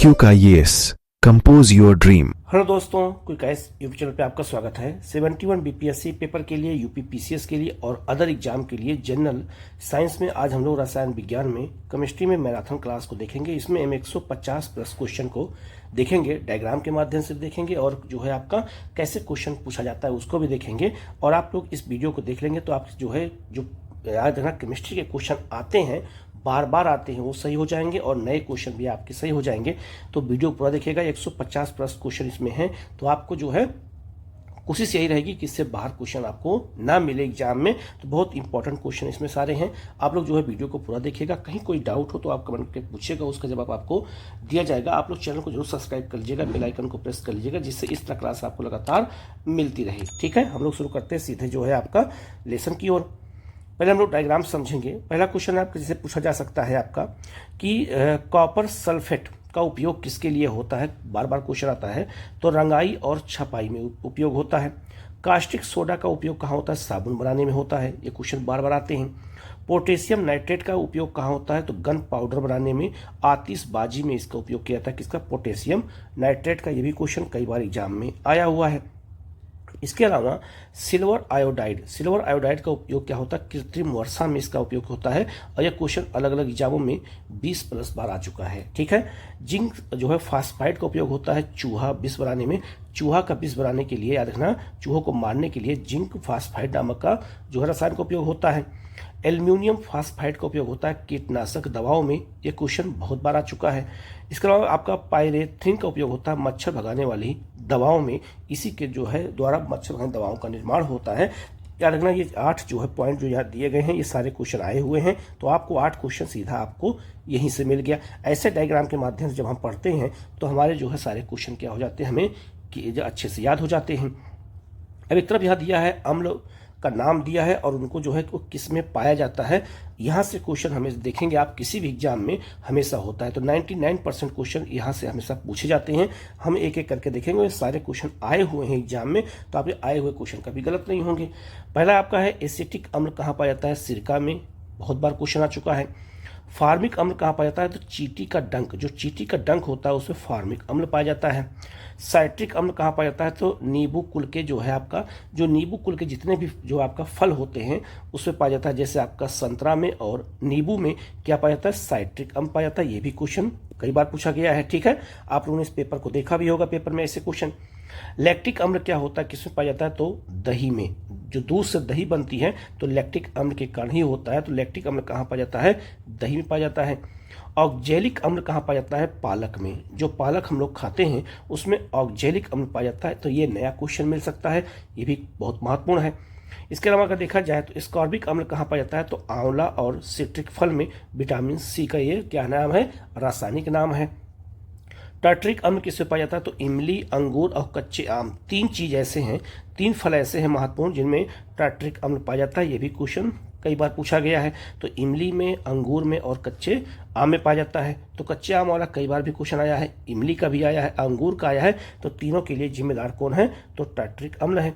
IQ का yes compose your dream. Hello दोस्तों, quick ice YouTube channel पे आपका स्वागत है। 71 बीपीएससी पेपर के लिए, यूपी पीसीएस के लिए और अदर एग्जाम के लिए जनरल साइंस में आज हम लोग रसायन विज्ञान में केमिस्ट्री में मैराथन क्लास को देखेंगे। इसमें हम 150 प्लस क्वेश्चन को देखेंगे, डायग्राम के माध्यम से देखेंगे और जो है आपका कैसे क्वेश्चन पूछा जाता है उसको भी देखेंगे। और आप लोग इस वीडियो को देख लेंगे तो आप जो याद रखना, केमिस्ट्री के क्वेश्चन आते हैं, बार बार आते हैं, वो सही हो जाएंगे और नए क्वेश्चन भी आपके सही हो जाएंगे। तो वीडियो पूरा देखिएगा। 150 प्लस क्वेश्चन इसमें हैं, तो आपको जो है कोशिश यही रहेगी कि इससे बाहर क्वेश्चन आपको ना मिले एग्जाम में। तो बहुत इंपॉर्टेंट क्वेश्चन इसमें सारे हैं। आप लोग जो है वीडियो को पूरा देखिएगा। कहीं कोई डाउट हो तो आप कमेंट करके पूछिएगा, उसका जवाब आपको दिया जाएगा। आप लोग चैनल को जरूर सब्सक्राइब कर लीजिएगा, बेल आइकन को प्रेस कर लीजिएगा, जिससे इस तरह क्लास आपको लगातार मिलती रहे। ठीक है, हम लोग शुरू करते हैं सीधे जो है आपका लेसन की ओर। पहले हम लोग डायग्राम समझेंगे। पहला क्वेश्चन आपका जैसे पूछा जा सकता है आपका कि कॉपर सल्फेट का उपयोग किसके लिए होता है, बार बार क्वेश्चन आता है। तो रंगाई और छपाई में उपयोग होता है। कास्टिक सोडा का उपयोग कहाँ होता है, साबुन बनाने में होता है। ये क्वेश्चन बार बार आते हैं। पोटेशियम नाइट्रेट का उपयोग कहाँ होता है, तो गन पाउडर बनाने में, आतिशबाजी में इसका उपयोग किया जाता है। किसका, पोटेशियम नाइट्रेट का। ये भी क्वेश्चन कई बार एग्जाम में आया हुआ है। इसके अलावा सिल्वर आयोडाइड का उपयोग क्या होता है, कृत्रिम वर्षा में इसका उपयोग होता है। और यह क्वेश्चन अलग अलग एग्जामों में 20 प्लस बार आ चुका है। ठीक है। जिंक जो है फास्फाइड का उपयोग होता है चूहा विष बनाने में। चूहा का विष बनाने के लिए याद रखना, चूहों को मारने के लिए जिंक फास्फाइड नामक का जो है रसायन का उपयोग होता है। एल्यूमिनियम फास्फाइड का उपयोग होता है कीटनाशक दवाओं में। यह क्वेश्चन बहुत बार आ चुका है। इसके अलावा आपका पायरेथ्रिन का उपयोग होता है मच्छर भगाने वाली दवाओं में। इसी के जो है द्वारा मच्छर भगाने दवाओं का निर्माण होता है। याद रखना, ये 8 जो है पॉइंट जो यहाँ दिए गए हैं, ये सारे क्वेश्चन आए हुए हैं। तो आपको 8 क्वेश्चन सीधा आपको यहीं से मिल गया। ऐसे डायग्राम के माध्यम से जब हम पढ़ते हैं तो हमारे जो है सारे क्वेश्चन क्या हो जाते हैं, हमें अच्छे से याद हो जाते हैं। अब एक तरफ यहाँ दिया है अम्ल का नाम दिया है और उनको जो है वो किस में पाया जाता है। यहाँ से क्वेश्चन हमें देखेंगे आप किसी भी एग्जाम में हमेशा होता है। तो 99% क्वेश्चन यहाँ से हमेशा पूछे जाते हैं। हम एक एक करके देखेंगे। ये सारे क्वेश्चन आए हुए हैं एग्जाम में, तो आपके आए हुए क्वेश्चन कभी गलत नहीं होंगे। पहला आपका है एसिटिक अम्ल कहाँ पाया जाता है, सिरका में। बहुत बार क्वेश्चन आ चुका है। फार्मिक अम्ल कहाँ पाया जाता है, तो चींटी का डंक, जो चींटी का डंक होता है उसमें फार्मिक अम्ल पाया जाता है। साइट्रिक अम्ल कहाँ पाया जाता है, तो नींबू कुल के जो है आपका, जो नींबू कुल के जितने भी जो आपका फल होते हैं उसमें पाया जाता है। जैसे आपका संतरा में और नींबू में क्या पाया जाता है, साइट्रिक अम्ल पाया जाता है। ये भी क्वेश्चन कई बार पूछा गया है। ठीक है, आप लोगों ने इस पेपर को देखा भी होगा, पेपर में ऐसे क्वेश्चन। लैक्टिक अम्ल क्या होता है, किसमें पाया जाता है, तो दही में। जो दूध से दही बनती है तो लैक्टिक अम्ल के कारण ही होता है। तो लैक्टिक अम्ल कहाँ पाया जाता है, दही में पाया जाता है। ऑक्जेलिक अम्ल कहाँ पाया जाता है, पालक में। जो पालक हम लोग खाते हैं उसमें ऑक्जेलिक अम्ल पाया जाता है। तो ये नया क्वेश्चन मिल सकता है, ये भी बहुत महत्वपूर्ण है। इसके अलावा अगर देखा जाए तो स्कॉर्बिक अम्ल कहाँ पाया जाता है, तो आंवला और सिट्रिक फल में। विटामिन सी का ये क्या नाम है, रासायनिक नाम है। टार्ट्रिक अम्ल किसमें पाया जाता है, तो इमली, अंगूर और कच्चे आम। 3 चीज ऐसे हैं, 3 फल ऐसे हैं महत्वपूर्ण जिनमें टार्ट्रिक अम्ल पाया जाता है। ये भी क्वेश्चन कई बार पूछा गया है। तो इमली में, अंगूर में और कच्चे आम में पाया जाता है। तो कच्चे आम वाला कई बार भी क्वेश्चन आया है, इमली का भी आया है, अंगूर का आया है। तो तीनों के लिए जिम्मेदार कौन है, तो टार्ट्रिक अम्ल है।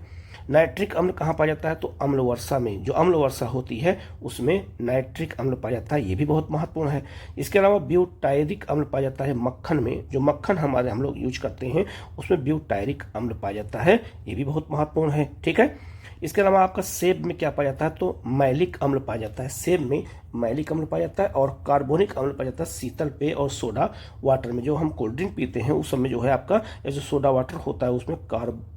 नाइट्रिक अम्ल कहाँ पाया जाता है, तो अम्ल वर्षा में। जो अम्ल वर्षा होती है उसमें नाइट्रिक अम्ल पाया जाता है। ये भी बहुत महत्वपूर्ण है। इसके अलावा ब्यूटायरिक अम्ल पाया जाता है मक्खन में। जो मक्खन हम लोग यूज करते हैं उसमें ब्यूटायरिक अम्ल पाया जाता है। ये भी बहुत महत्वपूर्ण है। ठीक है। इसके अलावा आपका सेब में क्या पाया जाता है, तो मैलिक अम्ल पाया जाता है। सेब में मैलिक अम्ल पाया जाता है। और कार्बोनिक अम्ल पाया जाता है शीतल पेय और सोडा वाटर में। जो हम कोल्ड ड्रिंक पीते हैं उस समय जो है आपका जो सोडा वाटर होता है उसमें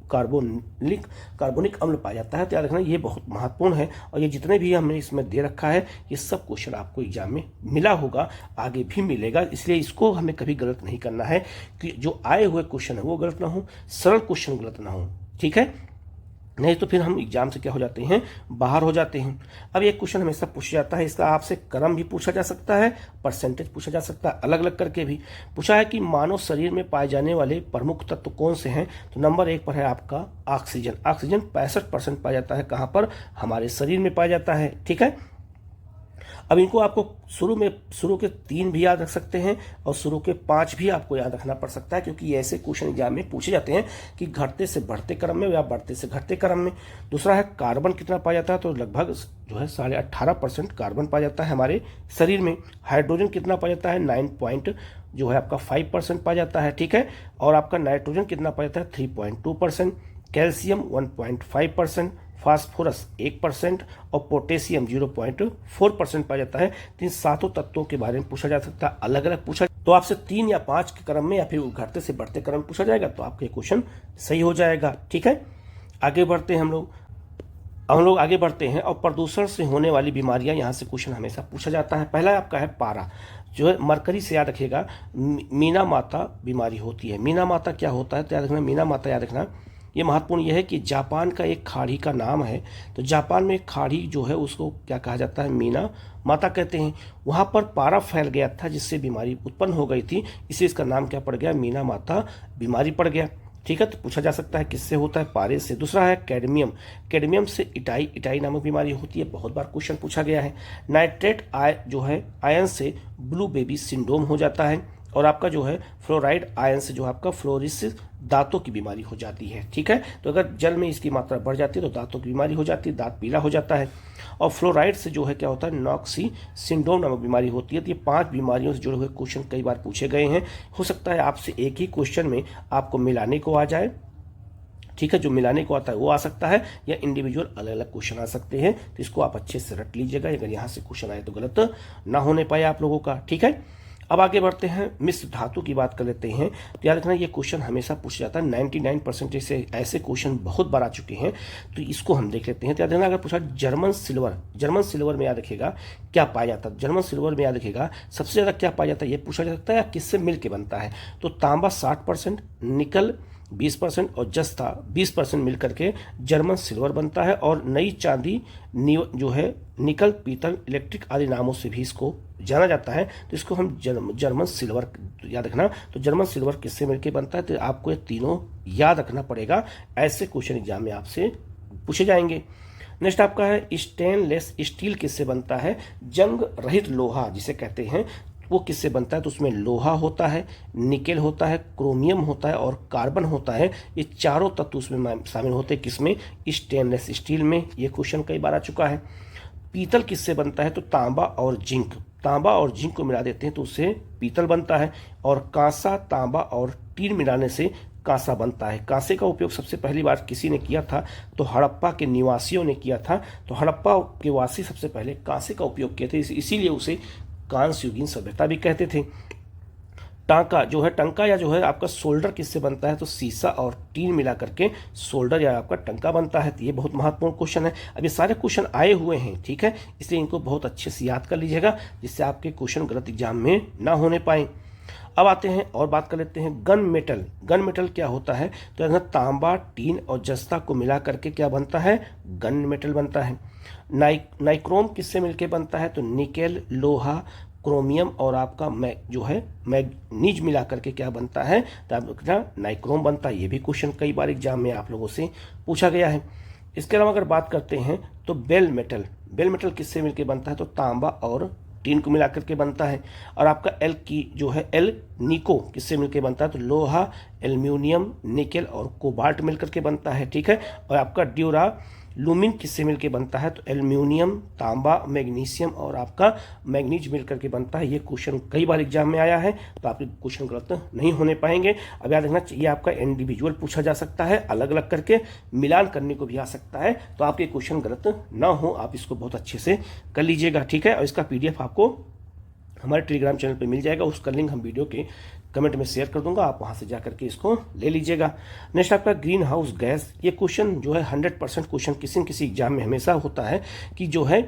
कार्बोनिक अम्ल पाया जाता है। तो याद रखना, ये बहुत महत्वपूर्ण है। और ये जितने भी हमने इसमें दे रखा है ये सब क्वेश्चन आपको एग्जाम में मिला होगा, आगे भी मिलेगा। इसलिए इसको हमें कभी गलत नहीं करना है कि जो आए हुए क्वेश्चन है वो गलत ना हो, सरल क्वेश्चन गलत ना हो। ठीक है, नहीं तो फिर हम एग्जाम से क्या हो जाते हैं, बाहर हो जाते हैं। अब एक क्वेश्चन हमेशा पूछा जाता है, इसका आपसे क्रम भी पूछा जा सकता है, परसेंटेज पूछा जा सकता है, अलग अलग करके भी पूछा है कि मानव शरीर में पाए जाने वाले प्रमुख तत्व कौन से हैं। तो नंबर 1 पर है आपका ऑक्सीजन। ऑक्सीजन 65% पाया जाता है। कहाँ पर, हमारे शरीर में पाया जाता है। ठीक है। अब इनको आपको शुरू के 3 भी याद रख सकते हैं और शुरू के 5 भी आपको याद रखना पड़ सकता है, क्योंकि ये ऐसे क्वेश्चन एग्जाम में पूछे जाते हैं कि घटते से बढ़ते क्रम में या बढ़ते से घटते क्रम में। दूसरा है कार्बन कितना पाया जाता है, तो लगभग जो है 18.5% कार्बन पाया जाता है हमारे शरीर में। हाइड्रोजन कितना पाया जाता है, 9.5% पाया जाता है, ठीक है। और आपका नाइट्रोजन कितना पाया जाता है, 3.2%, कैल्शियम 1.5%, फास्फोरस 1% और पोटेशियम 0.4% पाया जाता है। तो इन 7 तत्वों के बारे में पूछा जा सकता है, अलग अलग पूछा, तो आपसे 3 या 5 के क्रम में या फिर घटते से बढ़ते क्रम में पूछा जाएगा तो आपका क्वेश्चन सही हो जाएगा, ठीक है। आगे बढ़ते हैं हम लोग आगे बढ़ते हैं और प्रदूषण से होने वाली बीमारियां, यहाँ से क्वेश्चन हमेशा पूछा जाता है। पहला आपका है पारा, जो है मरकरी से याद रखिएगा, मीना माता बीमारी होती है। मीना माता क्या होता है, तो याद रखना, मीना माता याद रखना। ये महत्वपूर्ण यह है कि जापान का एक खाड़ी का नाम है, तो जापान में एक खाड़ी जो है उसको क्या कहा जाता है, मीना माता कहते हैं। वहाँ पर पारा फैल गया था जिससे बीमारी उत्पन्न हो गई थी, इसलिए इसका नाम क्या पड़ गया, मीना माता बीमारी पड़ गया, ठीक है। तो पूछा जा सकता है किससे होता है, पारे से। दूसरा है कैडमियम, कैडमियम से इटाई नामक बीमारी होती है, बहुत बार क्वेश्चन पूछा गया है। नाइट्रेट जो है आयन से ब्लू बेबी सिंड्रोम हो जाता है। और आपका जो है फ्लोराइड आयन से जो आपका फ्लोरिसिस दांतों की बीमारी हो जाती है, ठीक है। तो अगर जल में इसकी मात्रा बढ़ जाती है तो दांतों की बीमारी हो जाती है, दांत पीला हो जाता है। और फ्लोराइड से जो है क्या होता है, नॉक्सी सिंड्रोम नामक बीमारी होती है। तो ये 5 बीमारियों से जुड़े हुए क्वेश्चन कई बार पूछे गए हैं। हो सकता है आपसे एक ही क्वेश्चन में आपको मिलाने को आ जाए, ठीक है, जो मिलाने को आता है वो आ सकता है, या इंडिविजुअल अलग अलग क्वेश्चन आ सकते हैं। तो इसको आप अच्छे से रट लीजिएगा, अगर यहाँ से क्वेश्चन आए तो गलत ना होने पाए आप लोगों का, ठीक है। अब आगे बढ़ते हैं, मिश्र धातु की बात कर लेते हैं। तो याद रखना ये क्वेश्चन हमेशा पूछा जाता है, 99% से ऐसे क्वेश्चन बहुत बार आ चुके हैं, तो इसको हम देख लेते हैं। तो याद रखना, अगर पूछा जर्मन सिल्वर में याद रखिएगा क्या पाया जाता है, जर्मन सिल्वर में याद रखिएगा सबसे ज़्यादा क्या पाया जाता है, ये पूछा जा सकता है, या किससे मिल के बनता है। तो तांबा 60%, निकल 20% और जस्ता 20% मिलकर के जर्मन सिल्वर बनता है। और नई चांदी जो है निकल, पीतल, इलेक्ट्रिक आदि नामों से भी इसको जाना जाता है। तो इसको हम जर्मन सिल्वर याद रखना। तो जर्मन सिल्वर किससे मिलकर बनता है, तो आपको ये तीनों याद रखना पड़ेगा, ऐसे क्वेश्चन एग्जाम में आपसे पूछे जाएंगे। नेक्स्ट आपका है स्टेनलेस स्टील किससे बनता है, जंग रहित लोहा जिसे कहते हैं, वो किससे बनता है, तो उसमें लोहा होता है, निकेल होता है, क्रोमियम होता है और कार्बन होता है। ये चारों तत्व उसमें शामिल होते हैं, किसमें, स्टेनलेस स्टील में। ये क्वेश्चन कई बार आ चुका है। पीतल किससे बनता है, तो तांबा और जिंक को मिला देते हैं तो उससे पीतल बनता है। और कांसा, तांबा और टीन मिलाने से कांसा बनता है। कांसे का उपयोग सबसे पहली बार किसी ने किया था, तो हड़प्पा के निवासियों ने किया था। तो हड़प्पा के वासी सबसे पहले कांसे का उपयोग किए थे, इसीलिए उसे कांस्य युगीन सभ्यता भी कहते थे। टंका या जो है आपका सोल्डर किससे बनता है, तो सीसा और टीन मिला करके सोल्डर या आपका टंका बनता है। तो ये बहुत महत्वपूर्ण क्वेश्चन है। अब ये सारे क्वेश्चन आए हुए हैं, ठीक है, इसलिए इनको बहुत अच्छे से याद कर लीजिएगा, जिससे आपके क्वेश्चन गलत एग्जाम में ना होने पाए। अब आते हैं और बात कर लेते हैं गन मेटल क्या होता है, तो यहाँ तांबा, टीन और जस्ता को मिला करके क्या बनता है, गन मेटल बनता है। नाइक्रोम किससे मिलके बनता है, तो निकेल, लोहा, क्रोमियम और आपका मैग्नीज मिला करके क्या बनता है, तो आपका नाइक्रोम बनता है। ये भी क्वेश्चन कई बार एग्जाम में आप लोगों से पूछा गया है। इसके अलावा अगर बात करते हैं तो बेल मेटल किससे मिलके बनता है, तो तांबा और टीन को मिलाकर के बनता है। और आपका एल निको किससे मिलकर बनता है, तो लोहा, एल्यूमिनियम, निकेल और कोबाल्ट मिलकर के बनता है, ठीक है। और आपका ड्यूरा लुमिन किससे मिलकर बनता है, तो एल्यूमिनियम, तांबा, मैग्नीशियम और आपका मैग्नीज मिलकर के बनता है। ये क्वेश्चन कई बार एग्जाम में आया है, तो आपके क्वेश्चन गलत नहीं होने पाएंगे। अब याद रखना चाहिए, आपका इंडिविजुअल पूछा जा सकता है, अलग अलग करके मिलान करने को भी आ सकता है, तो आपके क्वेश्चन गलत ना हो, आप इसको बहुत अच्छे से कर लीजिएगा, ठीक है। और इसका PDF आपको हमारे टेलीग्राम चैनल पर मिल जाएगा, उसका लिंक हम वीडियो के कमेंट में शेयर कर दूंगा, आप वहां से जाकर के इसको ले लीजिएगा। नेक्स्ट आपका ग्रीन हाउस गैस, ये क्वेश्चन जो है 100% क्वेश्चन किसी न किसी एग्जाम में हमेशा होता है कि जो है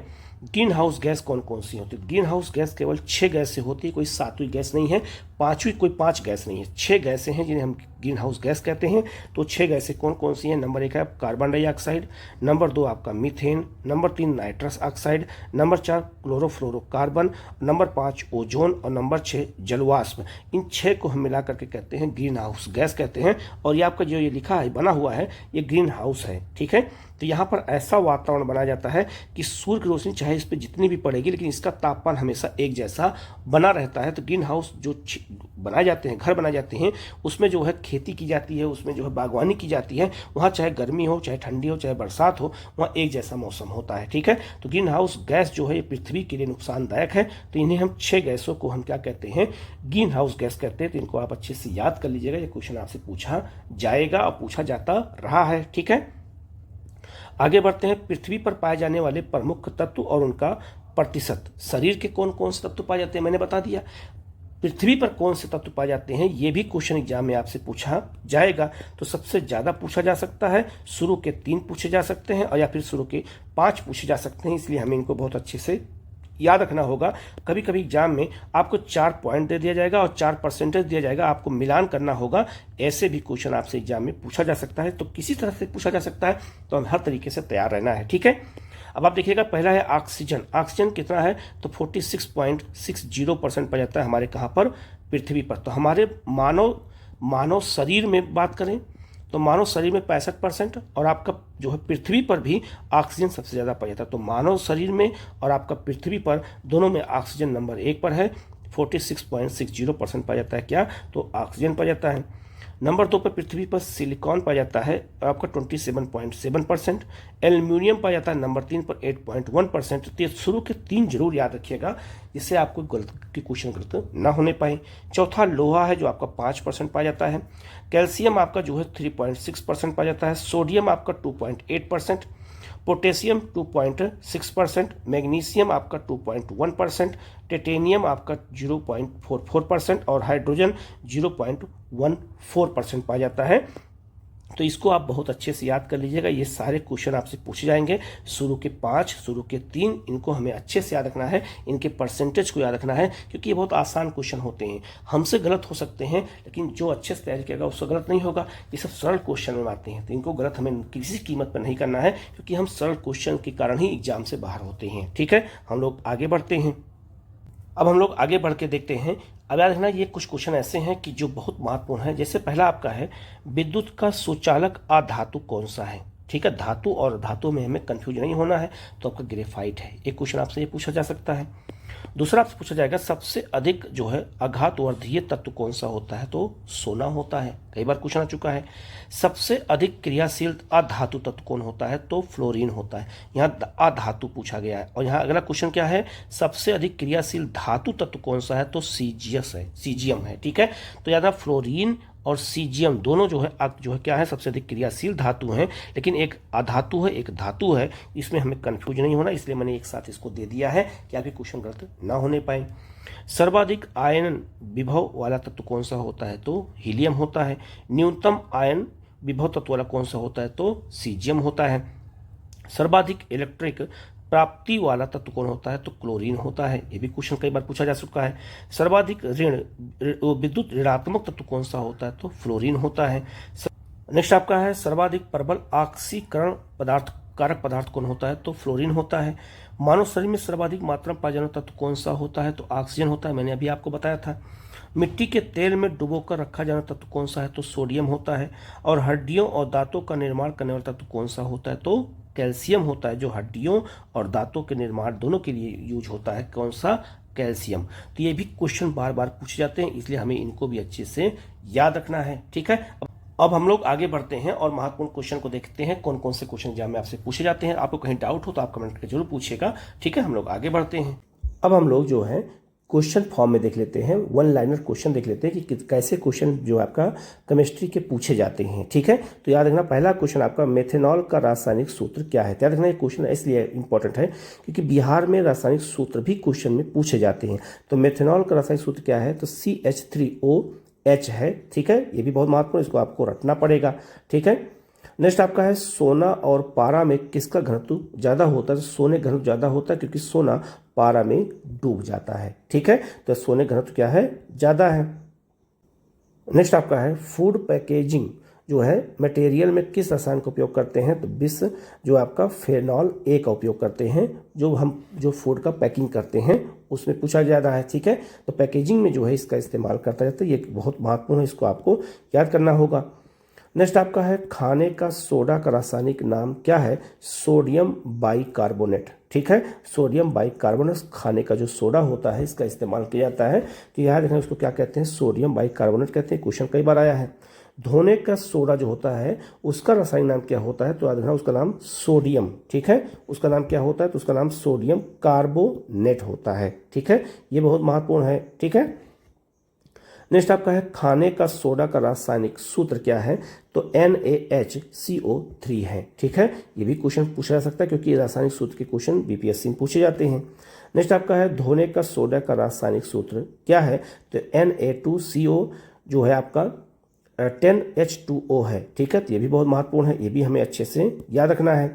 ग्रीन हाउस गैस कौन कौन सी होती है। ग्रीन हाउस गैस केवल 6 गैस से होती है, कोई 7वीं गैस नहीं है। पांचवी कोई 5 गैस नहीं है, 6 गैसें हैं जिन्हें हम ग्रीन हाउस गैस कहते हैं। तो 6 गैसें कौन कौन सी हैं? नंबर 1 है कार्बन डाइऑक्साइड, नंबर 2 आपका methane, number 3 nitrous oxide, number 4 chlorofluorocarbon, number 5 ozone और नंबर 6 जलवाष्प। इन 6 को हम मिला करके कहते हैं ग्रीन हाउस गैस कहते हैं। और ये आपका जो ये लिखा है, बना हुआ है, ये ग्रीन हाउस है, ठीक है। तो यहाँ पर ऐसा वातावरण बनाया जाता है कि सूर्य की रोशनी चाहे इस पर जितनी भी पड़ेगी, लेकिन इसका तापमान हमेशा एक जैसा बना रहता है। तो ग्रीन हाउस जो बनाए जाते हैं, घर बनाए जाते हैं, उसमें जो है खेती की जाती है, उसमें जो है बागवानी की जाती है। वहाँ चाहे गर्मी हो, चाहे ठंडी हो, चाहे बरसात हो, वहाँ एक जैसा मौसम होता है, ठीक है। तो ग्रीन हाउस गैस जो है ये पृथ्वी के लिए नुकसानदायक है। तो इन्हें हम 6 गैसों को हम क्या कहते हैं? ग्रीन हाउस गैस कहते हैं। तो इनको आप अच्छे से याद कर लीजिएगा, ये क्वेश्चन आपसे पूछा जाएगा और पूछा जाता रहा है, ठीक है। आगे बढ़ते हैं। पृथ्वी पर पाए जाने वाले प्रमुख तत्व और उनका प्रतिशत। शरीर के कौन कौन से तत्व पाए जाते हैं मैंने बता दिया। पृथ्वी पर कौन से तत्व पाए जाते हैं ये भी क्वेश्चन एग्जाम में आपसे पूछा जाएगा। तो सबसे ज्यादा पूछा जा सकता है, शुरू के 3 पूछे जा सकते हैं और या फिर शुरू के 5 पूछे जा सकते हैं। इसलिए हमें इनको बहुत अच्छे से याद रखना होगा। कभी कभी एग्जाम में आपको 4 पॉइंट दे दिया जाएगा और 4% दिया जाएगा, आपको मिलान करना होगा। ऐसे भी क्वेश्चन आपसे एग्जाम में पूछा जा सकता है। तो किसी तरह से पूछा जा सकता है, तो हमें हर तरीके से तैयार रहना है, ठीक है। अब आप देखिएगा, पहला है ऑक्सीजन। ऑक्सीजन कितना है? तो 46.60% पाया जाता है हमारे कहाँ पर? पृथ्वी पर। तो हमारे मानव शरीर में बात करें तो मानव शरीर में 65% और आपका जो है पृथ्वी पर भी ऑक्सीजन सबसे ज़्यादा पाया जाता है। तो मानव शरीर में और आपका पृथ्वी पर दोनों में ऑक्सीजन नंबर 1 पर है। 46.60% पाया जाता है क्या? तो ऑक्सीजन पाया जाता है। नंबर 2 पर पृथ्वी पर सिलिकॉन पाया जाता है आपका 27.7%। एल्यूमिनियम पाया जाता है नंबर 3 पर 8.1%। तो शुरू के 3 जरूर याद रखिएगा, जिससे आपको क्वेश्चन गलत ना होने पाए। चौथा लोहा है जो आपका 5% पाया जाता है। कैल्शियम आपका जो है 3.6% पाया जाता है। सोडियम आपका 2.8%, पोटेशियम 2.6%, मैग्नीशियम आपका 2.1%, टिटेनियम आपका 0.44% और हाइड्रोजन 0.14% पाया जाता है। तो इसको आप बहुत अच्छे से याद कर लीजिएगा। ये सारे क्वेश्चन आपसे पूछे जाएंगे, शुरू के 5, शुरू के 3, इनको हमें अच्छे से याद रखना है। इनके परसेंटेज को याद रखना है, क्योंकि ये बहुत आसान क्वेश्चन होते हैं। हमसे गलत हो सकते हैं, लेकिन जो अच्छे से तैयारी करेगा उससे गलत नहीं होगा। ये सब सरल क्वेश्चन में आते हैं, तो इनको गलत हमें किसी कीमत पर नहीं करना है, क्योंकि हम सरल क्वेश्चन के कारण ही एग्जाम से बाहर होते हैं, ठीक है। हम लोग आगे बढ़ते हैं। अब हम लोग आगे बढ़ के देखते हैं। अब याद रखना, ये कुछ क्वेश्चन ऐसे हैं कि जो बहुत महत्वपूर्ण है। जैसे पहला आपका है, विद्युत का सुचालक अधातु कौन सा है? ठीक है, धातु और धातु में हमें कंफ्यूज नहीं होना है। तो आपका ग्रेफाइट है। एक क्वेश्चन आपसे ये पूछा जा सकता है। दूसरा आपसे पूछा जाएगा, सबसे अधिक जो है आघातवर्धीय तत्व कौन सा होता है? तो सोना होता है, कई बार क्वेश्चन आ चुका है। सबसे अधिक क्रियाशील अधातु तत्व कौन होता है? तो फ्लोरीन होता है। यहाँ अधातु पूछा गया है। और यहाँ अगला क्वेश्चन क्या है? सबसे अधिक क्रियाशील धातु तत्व कौन सा है? तो सीजियम है, ठीक है। तो याद रखना, फ्लोरीन और सीजियम दोनों जो है क्या है? सबसे अधिक क्रियाशील धातु हैं। लेकिन एक अधातु है, एक धातु है, इसमें हमें कंफ्यूज नहीं होना, इसलिए मैंने एक साथ इसको दे दिया है कि आपके क्वेश्चन गलत ना होने पाए। सर्वाधिक आयन विभव वाला तत्व कौन सा होता है? तो हीलियम होता है। न्यूनतम आयन विभव तत्व वाला कौन सा होता है? तो सीजियम होता है। सर्वाधिक इलेक्ट्रिक प्राप्ति वाला तत्व कौन होता है? तो क्लोरीन होता है। ये भी क्वेश्चन कई बार पूछा जा चुका है। सर्वाधिक विद्युत ऋणात्मक तत्व कौन सा होता है? तो फ्लोरीन होता है। नेक्स्ट आपका है, सर्वाधिक प्रबल ऑक्सीकरण कारक पदार्थ कौन होता है? तो फ्लोरीन होता है। मानव शरीर में सर्वाधिक मात्रा में पाया जाने वाला तत्व कौन सा होता है? तो ऑक्सीजन होता है, मैंने अभी आपको बताया था। मिट्टी के तेल में डुबोकर रखा जाना तत्व कौन सा है? तो सोडियम होता है। और हड्डियों और दांतों का निर्माण करने वाला तत्व कौन सा होता है? तो कैल्शियम होता है, जो हड्डियों और दांतों के निर्माण दोनों के लिए यूज होता है। कौन सा? कैल्शियम। तो ये भी क्वेश्चन बार बार पूछे जाते हैं, इसलिए हमें इनको भी अच्छे से याद रखना है, ठीक है। अब हम लोग आगे बढ़ते हैं और महत्वपूर्ण क्वेश्चन को देखते हैं, कौन कौन से क्वेश्चन एग्जाम में आपसे पूछे जाते हैं। आपको कहीं डाउट हो तो आप कमेंट करके जरूर पूछिएगा, ठीक है। हम लोग आगे बढ़ते हैं। अब हम लोग जो है क्वेश्चन फॉर्म में देख लेते हैं, 1 लाइनर क्वेश्चन देख लेते हैं कि कैसे क्वेश्चन जो आपका केमिस्ट्री के पूछे जाते हैं, ठीक है। तो याद रखना, पहला क्वेश्चन आपका, मेथेनॉल का रासायनिक सूत्र क्या है? याद रखना, ये क्वेश्चन इसलिए इंपॉर्टेंट है क्योंकि बिहार में रासायनिक सूत्र भी क्वेश्चन में पूछे जाते हैं। तो मेथेनॉल का रासायनिक सूत्र क्या है? तो CH3OH है, ठीक है। ये भी बहुत महत्वपूर्ण, इसको आपको रटना पड़ेगा, ठीक है। नेक्स्ट आपका है, सोना और पारा में किसका घनत्व ज्यादा होता है? तो सोने घनत्व ज्यादा होता है, क्योंकि सोना पारा में डूब जाता है, ठीक है। तो सोने घनत्व क्या है? ज्यादा है। नेक्स्ट आपका है फूड पैकेजिंग जो है मटेरियल में किस रसायन का उपयोग करते हैं, तो बिस जो आपका फेनॉल ए का उपयोग करते हैं जो फूड का पैकिंग करते हैं उसमें पूछा जा रहा है। ठीक है, तो पैकेजिंग में जो है इसका इस्तेमाल करता जाता है, ये बहुत महत्वपूर्ण है, इसको आपको याद करना होगा। नेक्स्ट आपका है खाने का सोडा का रासायनिक नाम क्या है, सोडियम बाइकार्बोनेट। ठीक है, सोडियम बाइकार्बोनेट खाने का जो सोडा होता है इसका इस्तेमाल किया जाता है, तो याद रखना उसको क्या कहते हैं, सोडियम बाइकार्बोनेट कहते हैं। क्वेश्चन कई बार आया है। धोने का सोडा जो होता है उसका रासायनिक नाम क्या होता है, तो याद रखना उसका नाम सोडियम। ठीक है, उसका नाम क्या होता है, तो उसका नाम सोडियम कार्बोनेट होता है। ठीक है, ये बहुत महत्वपूर्ण है। ठीक है, नेक्स्ट आपका है खाने का सोडा का रासायनिक सूत्र क्या है, तो NaHCO3 है। ठीक है, ये भी क्वेश्चन पूछा जा सकता है क्योंकि रासायनिक सूत्र के क्वेश्चन बीपीएससी में पूछे जाते हैं। नेक्स्ट आपका है धोने का सोडा का रासायनिक सूत्र क्या है, तो Na2CO जो है आपका 10H2O है। ठीक है, तो ये भी बहुत महत्वपूर्ण है, ये भी हमें अच्छे से याद रखना है।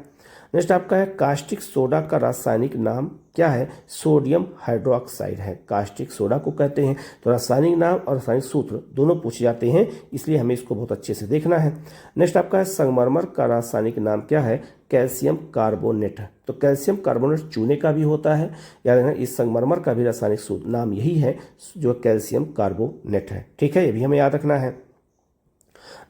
नेक्स्ट आपका है कास्टिक सोडा का रासायनिक नाम क्या है, सोडियम हाइड्रोक्साइड है। कास्टिक सोडा को कहते हैं, तो रासायनिक नाम और रासायनिक सूत्र दोनों पूछे जाते हैं, इसलिए हमें इसको बहुत अच्छे से देखना है। नेक्स्ट आपका है संगमरमर का रासायनिक नाम क्या है, कैल्शियम कार्बोनेट। तो कैल्शियम कार्बोनेट चूने का भी होता है, याद रखना इस संगमरमर का भी रासायनिक सूत्र नाम यही है जो कैल्शियम कार्बोनेट है। ठीक है, ये भी हमें याद रखना है।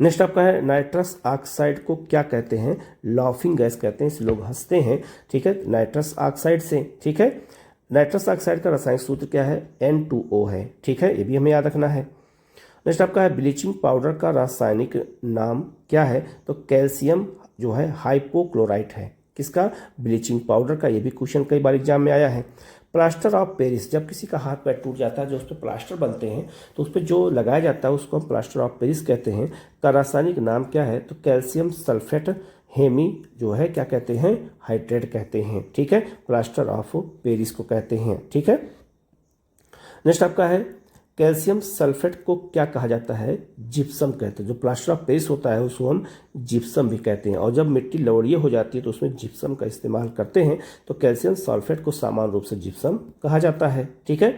नेक्स्ट आपका है नाइट्रस ऑक्साइड को क्या कहते हैं, लाफिंग गैस कहते हैं, इसे लोग हंसते हैं। ठीक है, नाइट्रस ऑक्साइड से। ठीक है, नाइट्रस ऑक्साइड का रासायनिक सूत्र क्या है, N2O है। ठीक है, ये भी हमें याद रखना है। नेक्स्ट आपका है ब्लीचिंग पाउडर का रासायनिक नाम क्या है, तो कैल्शियम जो है हाइपोक्लोराइट है। किसका, ब्लीचिंग पाउडर का, ये भी क्वेश्चन कई बार एग्जाम में आया है। प्लास्टर ऑफ पेरिस, जब किसी का हाथ पैर टूट जाता है जो उस पर प्लास्टर बनते हैं तो उस पर जो लगाया जाता है उसको हम प्लास्टर ऑफ पेरिस कहते हैं, का रासायनिक नाम क्या है, तो कैल्शियम सल्फेट हेमी जो है क्या कहते हैं, हाइड्रेट कहते हैं। ठीक है, प्लास्टर ऑफ पेरिस को कहते हैं। ठीक है, नेक्स्ट आपका है कैल्शियम सल्फेट को क्या कहा जाता है, जिप्सम कहते हैं। जो प्लास्टर ऑफ पेरिस होता है उसको हम जिप्सम भी कहते हैं, और जब मिट्टी लवड़ीय हो जाती है तो उसमें जिप्सम का इस्तेमाल करते हैं, तो कैल्शियम सल्फेट को सामान्य रूप से जिप्सम कहा जाता है। ठीक है,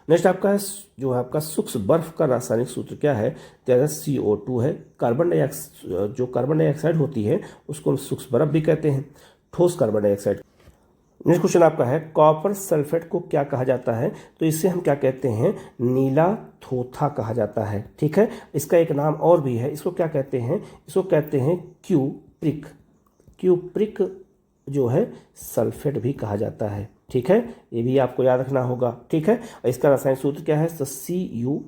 नेक्स्ट आपका है जो है आपका सूक्ष्म बर्फ का रासायनिक सूत्र क्या है, तो CO2 है। जो कार्बन डाइऑक्साइड होती है उसको हम सूक्ष्म बर्फ भी कहते हैं, ठोस कार्बन डाइऑक्साइड। नेक्स्ट क्वेश्चन आपका है कॉपर सल्फेट को क्या कहा जाता है, तो इसे हम क्या कहते हैं, नीला थोथा कहा जाता है। ठीक है, इसका एक नाम और भी है, इसको क्या कहते हैं, इसको कहते हैं क्यूप्रिक। क्यूप्रिक जो है सल्फेट भी कहा जाता है। ठीक है, ये भी आपको याद रखना होगा। ठीक है, इसका रासायनिक सूत्र क्या है, तो Cu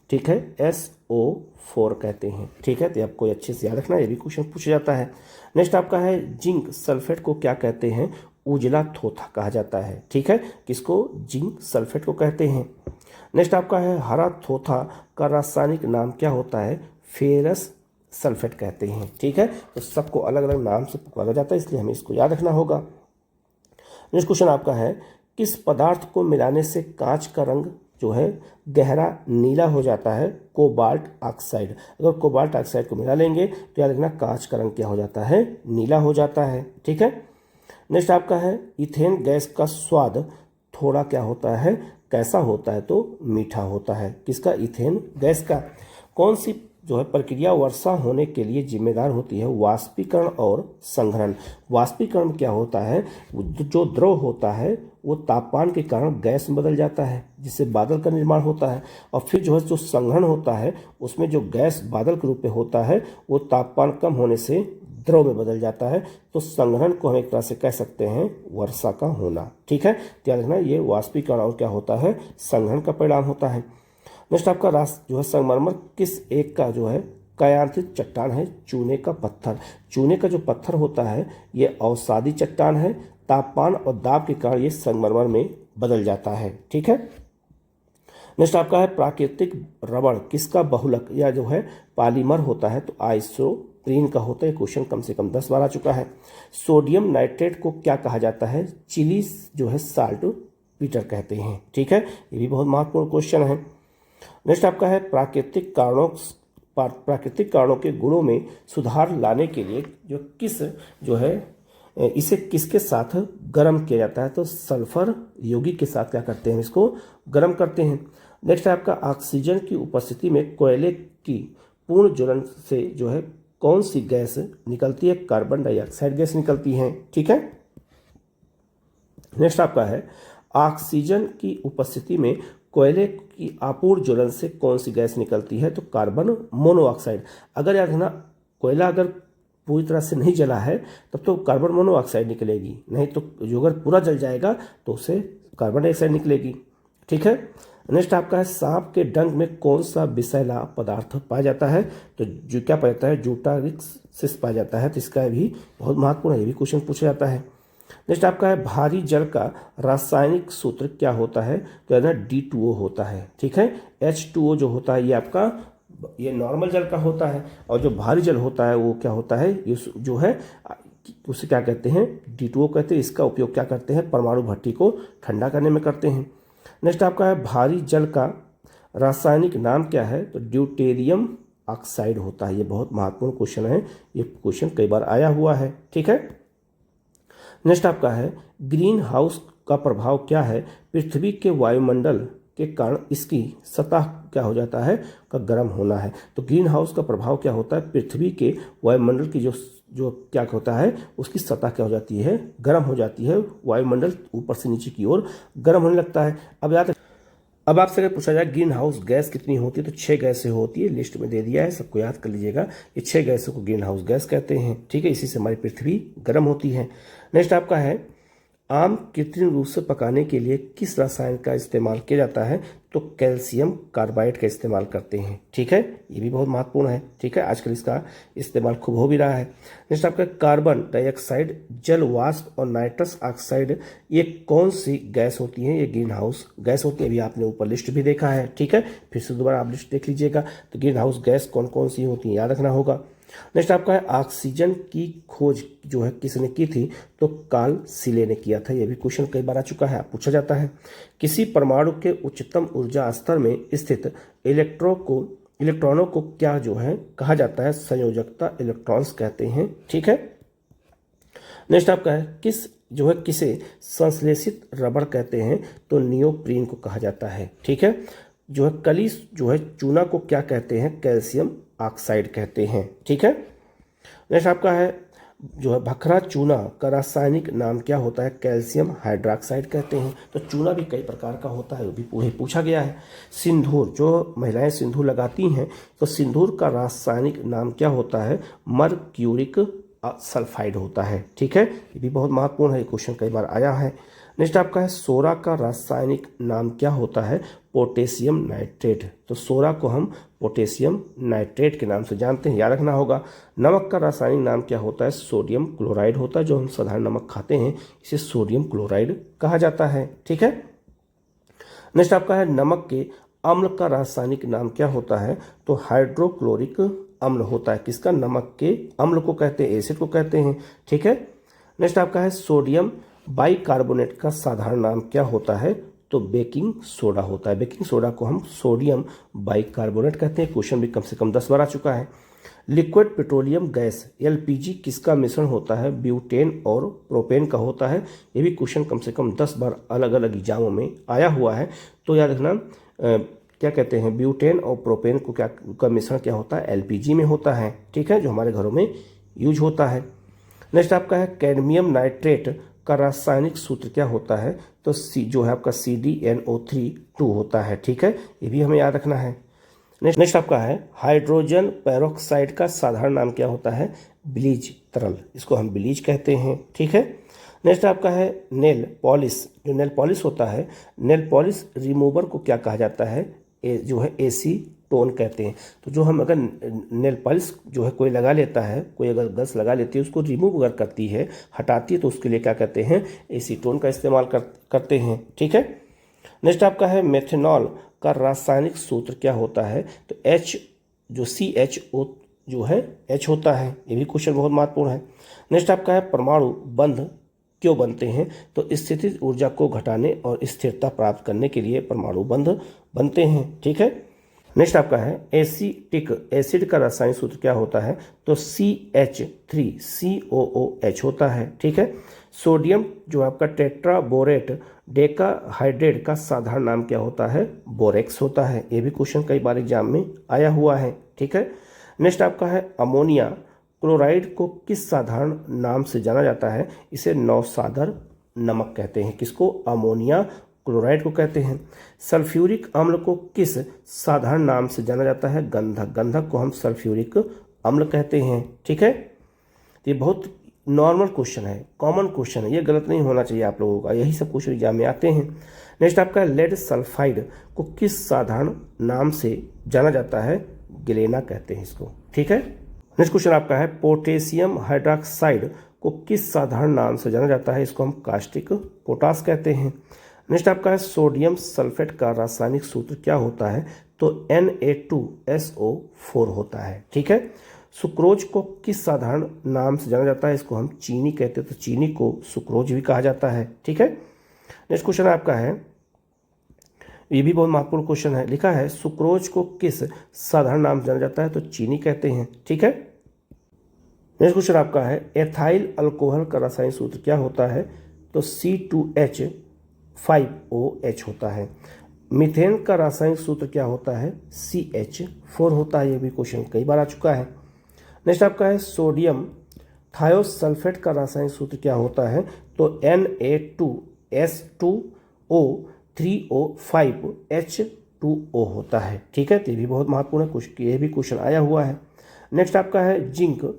ठीक है SO4 कहते हैं। ठीक है, तो आपको अच्छे से याद रखना, ये भी क्वेश्चन पूछा जाता है। नेक्स्ट आपका है जिंक सल्फेट को क्या कहते हैं, उजला थोथा कहा जाता है। ठीक है, किसको, जिंक सल्फेट को कहते हैं। नेक्स्ट आपका है हरा थोथा का रासायनिक नाम क्या होता है, फेरस सल्फेट कहते हैं। ठीक है, तो सबको अलग अलग नाम से पुकारा जाता है, इसलिए हमें इसको याद रखना होगा। नेक्स्ट क्वेश्चन आपका है किस पदार्थ को मिलाने से कांच का रंग जो है गहरा नीला हो जाता है, कोबाल्ट ऑक्साइड। अगर कोबाल्ट ऑक्साइड को मिला लेंगे तो याद रखना कांच का रंग क्या हो जाता है, नीला हो जाता है। ठीक है, नेक्स्ट आपका है इथेन गैस का स्वाद थोड़ा क्या होता है, कैसा होता है, तो मीठा होता है। किसका, इथेन गैस का। कौन सी जो है प्रक्रिया वर्षा होने के लिए जिम्मेदार होती है, वाष्पीकरण और संघनन। वाष्पीकरण क्या होता है, जो द्रव होता है वो तापमान के कारण गैस में बदल जाता है जिससे बादल का निर्माण होता है, और फिर जो है जो संघनन होता है उसमें जो गैस बादल के रूप में होता है वो तापमान कम होने से द्रव में बदल जाता है। तो संघनन को हम एक तरह से कह सकते हैं वर्षा का होना। ठीक है, ध्यान रखना ये वाष्पीकरण और क्या होता है, संघनन का परिणाम होता है। नेक्स्ट आपका जो है संगमरमर किस एक का जो है कायांतरित चट्टान है, चूने का पत्थर। चूने का जो पत्थर होता है ये अवसादी चट्टान है, तापमान और दाब के कारण ये संगमरमर में बदल जाता है। ठीक है, नेक्स्ट आपका है प्राकृतिक रबड़ किसका बहुलक या जो है पॉलीमर होता है, तो आइसोप्रीन का होता है। क्वेश्चन कम से कम 10 बार आ चुका है। सोडियम नाइट्रेट को क्या कहा जाता है, चिली जो है साल्ट पीटर कहते हैं। ठीक है, ये भी बहुत महत्वपूर्ण क्वेश्चन है। नेक्स्ट आपका है प्राकृतिक कारणों के गुणों में सुधार लाने के लिए जो है इसे किसके साथ गर्म किया जाता है, तो सल्फर यौगिक के साथ क्या करते हैं, इसको गर्म करते हैं। नेक्स्ट है आपका ऑक्सीजन की उपस्थिति में कोयले की पूर्ण ज्वलन से जो है कौन सी गैस निकलती है? कार्बन डाइऑक्साइड गैस निकलती है। ठीक है। नेक्स्ट आपका है ऑक्सीजन की उपस्थिति में कोयले की अपूर्ण ज्वलन से कौन सी गैस निकलती है? तो कार्बन मोनोऑक्साइड। अगर याद है ना, कोयला अगर पूरी तरह से नहीं जला है तब तो कार्बन मोनोऑक्साइड निकलेगी, नहीं तो जो अगर पूरा जल जाएगा तो उससे कार्बन डाइऑक्साइड निकलेगी। ठीक है। नेक्स्ट आपका है सांप के डंक में कौन सा विषैला पदार्थ पाया जाता है? तो जो क्या पाया जाता है? जूटारिक्सिस पाया जाता है। तो इसका भी बहुत महत्वपूर्ण है, ये भी क्वेश्चन पूछा जाता है। नेक्स्ट आपका है भारी जल का रासायनिक सूत्र क्या होता है? तो है ना D2O होता है। ठीक है। H2O जो होता है ये आपका ये नॉर्मल जल का होता है, और जो भारी जल होता है वो क्या होता है? ये जो है उसे क्या कहते हैं? D2O कहते हैं। इसका उपयोग क्या करते हैं? परमाणु भट्टी को ठंडा करने में करते हैं। नेक्स्ट आपका है भारी जल का रासायनिक नाम क्या है? तो ड्यूटेरियम ऑक्साइड होता है। ये बहुत महत्वपूर्ण क्वेश्चन है, ये क्वेश्चन कई बार आया हुआ है। ठीक है। नेक्स्ट आपका है ग्रीन हाउस का प्रभाव क्या है? पृथ्वी के वायुमंडल के कारण इसकी सतह क्या हो जाता है? का गर्म होना है। तो ग्रीन हाउस का प्रभाव क्या होता है? पृथ्वी के वायुमंडल की जो क्या होता है उसकी सतह क्या हो जाती है? गर्म हो जाती है। वायुमंडल ऊपर से नीचे की ओर गर्म होने लगता है। अब आपसे अगर पूछा जाए ग्रीन हाउस गैस कितनी होती है, तो 6 गैसें होती है। लिस्ट में दे दिया है, सबको याद कर लीजिएगा। ये 6 गैसों को ग्रीन हाउस गैस कहते हैं। ठीक है। इसी से हमारी पृथ्वी गर्म होती है। नेक्स्ट आपका है आम कृत्रिम रूप से पकाने के लिए किस रसायन का इस्तेमाल किया जाता है? तो कैल्शियम कार्बाइड का इस्तेमाल करते हैं। ठीक है। ये भी बहुत महत्वपूर्ण है। ठीक है। आजकल इसका इस्तेमाल खूब हो भी रहा है। नेक्स्ट आपका कार्बन डाइऑक्साइड, जल वाष्प और नाइट्रस ऑक्साइड ये कौन सी गैस होती है? ये ग्रीन हाउस गैस होती है। अभी आपने ऊपर लिस्ट भी देखा है। ठीक है। फिर से दोबारा आप लिस्ट देख लीजिएगा। तो ग्रीन हाउस गैस कौन कौन सी होती है याद रखना होगा। नेक्स्ट आपका है ऑक्सीजन की खोज जो है किसने की थी? तो कार्ल सीले ने किया था। यह भी क्वेश्चन कई बार आ चुका है, पूछा जाता है। किसी परमाणु के उच्चतम ऊर्जा स्तर में स्थित इलेक्ट्रॉनों को क्या जो है कहा जाता है? संयोजकता इलेक्ट्रॉन्स कहते हैं। ठीक है। नेक्स्ट आपका है किसे संश्लेषित रबड़ कहते हैं? तो नियोप्रीन को कहा जाता है। ठीक है। जो है कली जो है चूना को क्या कहते हैं? कैल्शियम ऑक्साइड कहते हैं। ठीक है। नेक्स्ट आपका है जो है भखरा चूना का रासायनिक नाम क्या होता है? कैल्शियम हाइड्रोक्साइड कहते हैं। तो चूना भी कई प्रकार का होता है, वो भी पूरे पूछा गया है। सिंदूर, जो महिलाएं सिंदूर लगाती हैं, तो सिंदूर का रासायनिक नाम क्या होता है? मर्क्यूरिक सल्फाइड होता है। ठीक है। ये भी बहुत महत्वपूर्ण है, क्वेश्चन कई बार आया है। नेक्स्ट आपका है सोरा का रासायनिक नाम क्या होता है? Potassium nitrate. तो सोरा को हम पोटेशियम नाइट्रेट के नाम से जानते हैं, याद रखना होगा। नमक का रासायनिक नाम क्या होता है? सोडियम क्लोराइड होता है। जो हम साधारण नमक खाते हैं इसे सोडियम क्लोराइड कहा जाता है। ठीक है। नेक्स्ट आपका है नमक के अम्ल का रासायनिक नाम क्या होता है? तो हाइड्रोक्लोरिक अम्ल होता है। किसका? नमक के अम्ल को कहते हैं, एसिड को कहते हैं। ठीक है। नेक्स्ट आपका है सोडियम बाइकार्बोनेट का साधारण नाम क्या होता है? तो बेकिंग सोडा होता है। बेकिंग सोडा को हम सोडियम बाइकार्बोनेट कहते हैं। क्वेश्चन भी कम से कम 10 बार आ चुका है। लिक्विड पेट्रोलियम गैस LPG किसका मिश्रण होता है? ब्यूटेन और प्रोपेन का होता है। ये भी क्वेश्चन कम से कम 10 बार अलग अलग एग्जामों में आया हुआ है। तो याद रखना क्या कहते हैं? ब्यूटेन और प्रोपेन को क्या का मिश्रण क्या होता है? LPG में होता है। ठीक है। जो हमारे घरों में यूज होता है। नेक्स्ट आपका है कैडमियम नाइट्रेट का रासायनिक सूत्र क्या होता है? तो जो है आपका CdNO3 होता है। ठीक है। ये भी हमें याद रखना है। नेक्स्ट आपका है हाइड्रोजन पेरोक्साइड का साधारण नाम क्या होता है? ब्लीच तरल, इसको हम ब्लीच कहते हैं। ठीक है। नेक्स्ट आपका है नेल पॉलिश। जो नेल पॉलिश होता है, नेल पॉलिश रिमूवर को क्या कहा जाता है? जो है एसीटोन कहते हैं। तो जो हम अगर नेल पॉलिश जो है कोई लगा लेता है, कोई अगर गर्ल्स लगा लेती है, उसको रिमूव अगर करती है, हटाती है, तो उसके लिए क्या कहते हैं? एसीटोन का इस्तेमाल करते हैं। ठीक है। नेक्स्ट आपका है मेथनॉल का रासायनिक सूत्र क्या होता है? तो CHO जो है H होता है। ये भी क्वेश्चन बहुत महत्वपूर्ण है। नेक्स्ट आपका है परमाणु बंध क्यों बनते हैं? तो स्थितिज ऊर्जा को घटाने और स्थिरता प्राप्त करने के लिए परमाणु बंध बनते हैं। ठीक है। नेक्स्ट आपका है एसिटिक एसिड का रासायनिक सूत्र क्या होता है, तो CH3COOH होता है। ठीक है। सोडियम जो आपका टेट्राबोरेट डेकाहाइड्रेट का साधारण नाम क्या होता है, बोरेक्स होता है। ये भी क्वेश्चन कई बार एग्जाम में आया हुआ है। ठीक है। नेक्स्ट आपका है अमोनिया क्लोराइड को किस साधारण नाम से जाना जाता है, इसे नौसादर नमक कहते हैं। किसको, अमोनिया क्लोराइड को कहते हैं। सल्फ्यूरिक अम्ल को किस साधारण नाम से जाना जाता है, गंधक। गंधक को हम सल्फ्यूरिक अम्ल कहते हैं। ठीक है। ये बहुत नॉर्मल क्वेश्चन है, कॉमन क्वेश्चन है, ये गलत नहीं होना चाहिए आप लोगों का, यही सब क्वेश्चन एग्जाम में आते हैं। नेक्स्ट आपका लेड सल्फाइड को किस साधारण नाम से जाना जाता है, गिलेना कहते हैं इसको। ठीक है। नेक्स्ट क्वेश्चन आपका है पोटेशियम हाइड्रोक्साइड को किस साधारण नाम से जाना जाता है, इसको हम कास्टिक पोटास कहते हैं। नेक्स्ट आपका है सोडियम सल्फेट का रासायनिक सूत्र क्या होता है, तो Na2SO4 होता है। ठीक है। सुक्रोज को किस साधारण नाम से जाना जाता है, इसको हम चीनी कहते हैं, तो चीनी को सुक्रोज भी कहा जाता है। ठीक है। नेक्स्ट क्वेश्चन आपका है, ये भी बहुत महत्वपूर्ण क्वेश्चन है, लिखा है सुक्रोज को किस साधारण नाम से जाना जाता है, तो चीनी कहते हैं। ठीक है। नेक्स्ट क्वेश्चन आपका है एथाइल अल्कोहल का रासायनिक सूत्र क्या होता है, तो C2H5OH होता है। मीथेन का रासायनिक सूत्र क्या होता है, CH4 होता है। ये भी क्वेश्चन कई बार आ चुका है। नेक्स्ट आपका है सोडियम थायोसल्फेट का रासायनिक सूत्र क्या होता है, तो Na2SO3O5H2O होता है। ठीक है। तो ये भी बहुत महत्वपूर्ण है, ये भी क्वेश्चन आया हुआ है। नेक्स्ट आपका है जिंक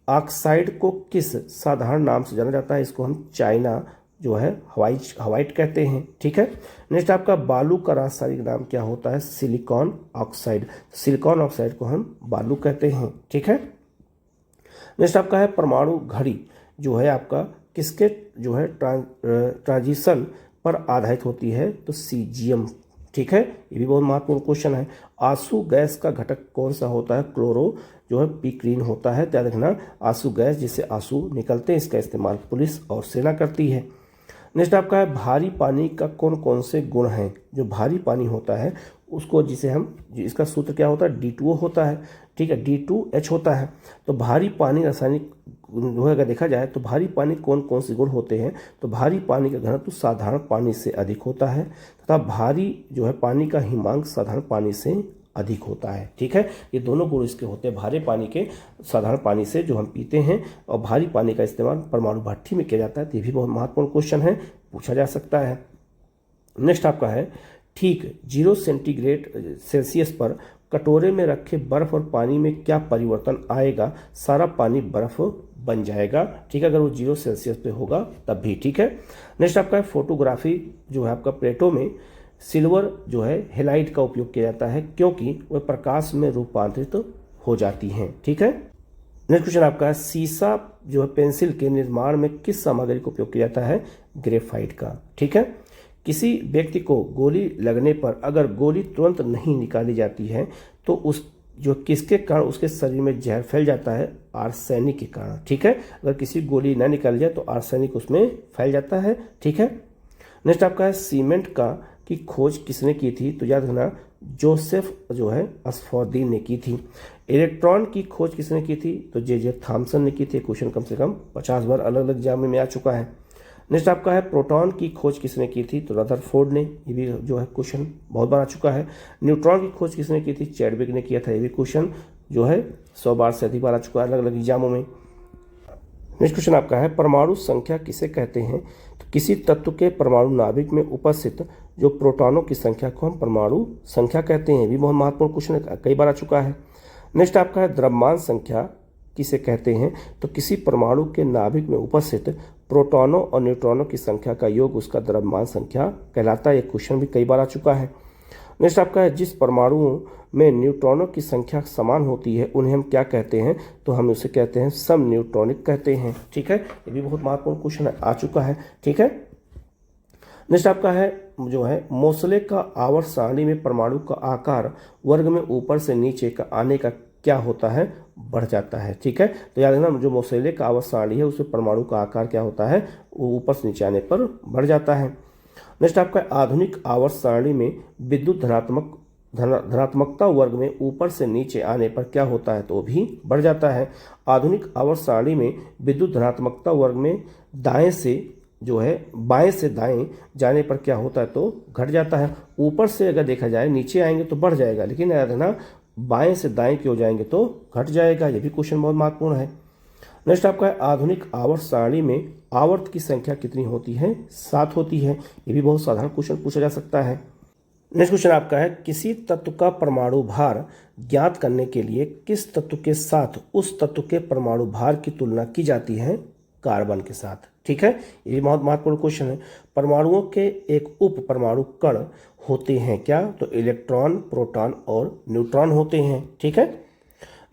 ऑक्साइड को किस साधारण नाम से जाना जाता है, इसको हम चाइना जो है हवाइट कहते हैं। ठीक है। नेक्स्ट आपका बालू का रासायनिक नाम क्या होता है, सिलिकॉन ऑक्साइड। सिलिकॉन ऑक्साइड को हम बालू कहते हैं। ठीक है। नेक्स्ट आपका है परमाणु घड़ी जो है आपका किसके जो है ट्रांजिशन पर आधारित होती है, तो सीजियम। ठीक है। ये भी बहुत महत्वपूर्ण क्वेश्चन है। आंसू गैस का घटक कौन सा होता है, क्लोरो जो है पिक्रीन होता है। ध्यान रखना, आंसू गैस जिससे आंसू निकलते हैं, इसका इस्तेमाल पुलिस और सेना करती है। नेक्स्ट आपका है भारी पानी का कौन कौन से गुण हैं, जो भारी पानी होता है उसको जिसे हम, इसका सूत्र क्या होता है, D2O होता है। ठीक है। D2H होता है। तो भारी पानी रासायनिक जो है अगर देखा जाए तो भारी पानी कौन कौन से गुण होते हैं, तो भारी पानी का घनत्व साधारण पानी से अधिक होता है तथा भारी जो है पानी का हिमांक साधारण पानी से अधिक होता है। ठीक है। ये दोनों गुण इसके होते हैं, भारी पानी के साधारण पानी से जो हम पीते हैं, और भारी पानी का इस्तेमाल परमाणु भट्ठी में किया जाता है। तो ये भी बहुत महत्वपूर्ण क्वेश्चन है, पूछा जा सकता है। नेक्स्ट आपका है ठीक 0 सेल्सियस पर कटोरे में रखे बर्फ और पानी में क्या परिवर्तन आएगा, सारा पानी बर्फ बन जाएगा। ठीक है। अगर वो 0 सेल्सियस पे होगा तब भी। ठीक है। नेक्स्ट आपका है फोटोग्राफी जो है आपका प्लेटो में सिल्वर जो है हेलाइड का उपयोग किया जाता है, क्योंकि वह प्रकाश में रूपांतरित हो जाती हैं। ठीक है। नेक्स्ट क्वेश्चन आपका है सीसा जो है पेंसिल के निर्माण में किस सामग्री का उपयोग किया जाता है, ग्रेफाइट का। ठीक है। किसी व्यक्ति को गोली लगने पर अगर गोली तुरंत नहीं निकाली जाती है तो उस जो किसके कारण उसके शरीर में जहर फैल जाता है, आर्सेनिक के कारण। ठीक है। अगर किसी गोली ना निकाली जाए तो आर्सेनिक उसमें फैल जाता है। ठीक है। नेक्स्ट आपका है सीमेंट की खोज किसने की थी, तो याद रखना जोसेफ जो है अस्फोर्दीन ने की थी। इलेक्ट्रॉन की खोज किसने की थी, तो जे थॉमसन ने की थी। क्वेश्चन कम से कम 50 बार अलग अलग एग्जाम में आ चुका है। नेक्स्ट आपका है प्रोटॉन की खोज किसने की थी, तो रदरफोर्ड ने। ये भी जो है क्वेश्चन बहुत बार आ चुका है। न्यूट्रॉन की खोज किसने की थी, चैडविक ने किया था। ये भी क्वेश्चन जो है 100 बार से अधिक बार आ चुका है अलग अलग एग्जामों में। नेक्स्ट क्वेश्चन आपका है परमाणु संख्या किसे कहते हैं, तो किसी तत्व के परमाणु नाभिक में उपस्थित जो प्रोटॉनों की संख्या को हम परमाणु संख्या कहते हैं। भी बहुत महत्वपूर्ण क्वेश्चन कई बार आ चुका है। नेक्स्ट आपका है द्रव्यमान संख्या किसे कहते हैं, तो किसी परमाणु के नाभिक में उपस्थित प्रोटॉनों और न्यूट्रॉनों की संख्या का योग उसका द्रव्यमान संख्या कहलाता है। ये क्वेश्चन भी कई बार आ चुका है। नेक्स्ट आपका है जिस परमाणुओं में न्यूट्रॉनों की संख्या समान होती है उन्हें हम क्या कहते हैं, तो हम उसे कहते हैं सम न्यूट्रॉनिक कहते हैं। ठीक है। ये भी बहुत महत्वपूर्ण क्वेश्चन आ चुका है। ठीक है। नेक्स्ट आपका है जो है मोसले का आवर्त सारणी में परमाणु का आकार वर्ग में ऊपर से नीचे का आने का क्या होता है, बढ़ जाता है। ठीक है। तो याद रखना जो मोसले का आवर्त सारणी है उसमें परमाणु का आकार क्या होता है, वो ऊपर से नीचे आने पर बढ़ जाता है। नेक्स्ट आपका आधुनिक आवर्त सारणी में विद्युत धनात्मक धनात्मकता वर्ग में ऊपर से नीचे आने पर क्या होता है, तो भी बढ़ जाता है। आधुनिक आवर्त सारणी में विद्युत धनात्मकता वर्ग में दाएं से जो है बाएं से दाएं जाने पर क्या होता है, तो घट जाता है। ऊपर से अगर देखा जाए नीचे आएंगे तो बढ़ जाएगा, लेकिन याद रखना बाएं से दाएं क्यों जाएंगे तो घट जाएगा। ये भी क्वेश्चन बहुत महत्वपूर्ण है। नेक्स्ट आपका है आधुनिक आवर्त सारणी में आवर्त की संख्या कितनी होती है, 7 होती है। ये भी बहुत साधारण क्वेश्चन पूछा जा सकता है। नेक्स्ट क्वेश्चन आपका है किसी तत्व का परमाणु भार ज्ञात करने के लिए किस तत्व के साथ उस तत्व के परमाणु भार की तुलना की जाती है, कार्बन के साथ। ठीक है, ये भी बहुत महत्वपूर्ण क्वेश्चन है। परमाणुओं के एक उप परमाणु कण होते हैं क्या, तो इलेक्ट्रॉन, प्रोटॉन और न्यूट्रॉन होते हैं। ठीक है,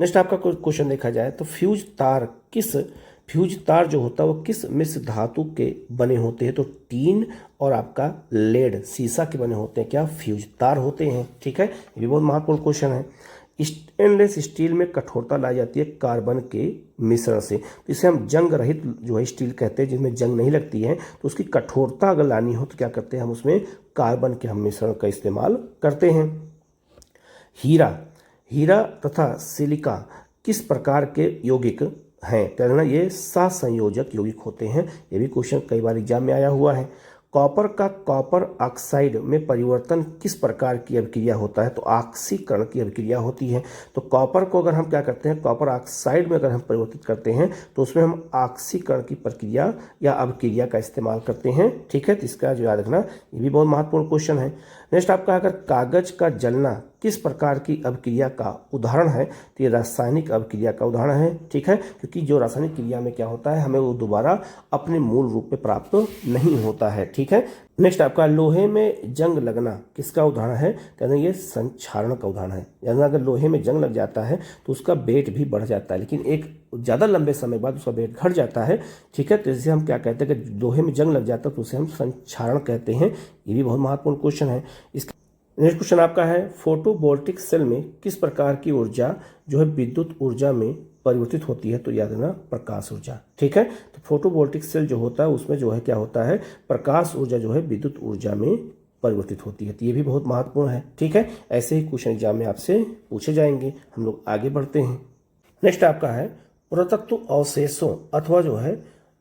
नेक्स्ट आपका क्वेश्चन देखा जाए तो फ्यूज तार जो होता है वो किस मिश्र धातु के बने होते हैं, तो टीन और आपका लेड सीसा के बने होते हैं, क्या फ्यूज तार होते हैं। ठीक है, ये भी बहुत महत्वपूर्ण क्वेश्चन है। स्टेनलेस स्टील में कठोरता लाई जाती है कार्बन के मिश्रण से, तो इसे हम जंग रहित जो है स्टील कहते हैं, जिसमें जंग नहीं लगती है। तो उसकी कठोरता अगर लानी हो तो क्या करते हैं, हम उसमें कार्बन के हम मिश्रण का इस्तेमाल करते हैं। हीरा तथा सिलिका किस प्रकार के यौगिक हैं, कहना ये सहसंयोजक यौगिक होते हैं। ये भी क्वेश्चन कई बार एग्जाम में आया हुआ है। कॉपर का कॉपर ऑक्साइड में परिवर्तन किस प्रकार की अभिक्रिया होता है, तो ऑक्सीकरण की अभिक्रिया होती है। तो कॉपर को अगर हम क्या करते हैं, कॉपर ऑक्साइड में अगर हम परिवर्तित करते हैं तो उसमें हम ऑक्सीकरण की प्रक्रिया या अभिक्रिया का इस्तेमाल करते हैं। ठीक है, तो इसका जो याद रखना, ये भी बहुत महत्वपूर्ण क्वेश्चन है। नेक्स्ट आपका अगर कागज का जलना किस प्रकार की अभिक्रिया का उदाहरण है, तो ये रासायनिक अभिक्रिया का उदाहरण है। ठीक है, क्योंकि जो रासायनिक क्रिया में क्या होता है, हमें वो दोबारा अपने मूल रूप में प्राप्त नहीं होता है। ठीक है, नेक्स्ट आपका लोहे में जंग लगना किसका उदाहरण है, तो ये संक्षारण का उदाहरण है। यानी अगर लोहे में जंग लग जाता है तो उसका वेट भी बढ़ जाता है, लेकिन एक ज़्यादा लंबे समय बाद उसका वेट घट जाता है। ठीक है, तो इसे हम क्या कहते हैं कि लोहे में जंग लग जाता है तो उसे हम संक्षारण कहते हैं। ये भी बहुत महत्वपूर्ण क्वेश्चन है। इसका नेक्स्ट क्वेश्चन आपका है फोटोवोल्टिक सेल में किस प्रकार की ऊर्जा जो है विद्युत ऊर्जा में परिवर्तित होती है, तो याद रखना प्रकाश ऊर्जा। ठीक है, तो फोटोवोल्टिक सेल जो होता है उसमें जो है क्या होता है, प्रकाश ऊर्जा जो है विद्युत ऊर्जा में परिवर्तित होती है। तो ये भी बहुत महत्वपूर्ण है। ठीक है, ऐसे ही क्वेश्चन एग्जाम में आपसे पूछे जाएंगे। हम लोग आगे बढ़ते हैं। नेक्स्ट आपका है पुरातत्व अवशेषों अथवा जो है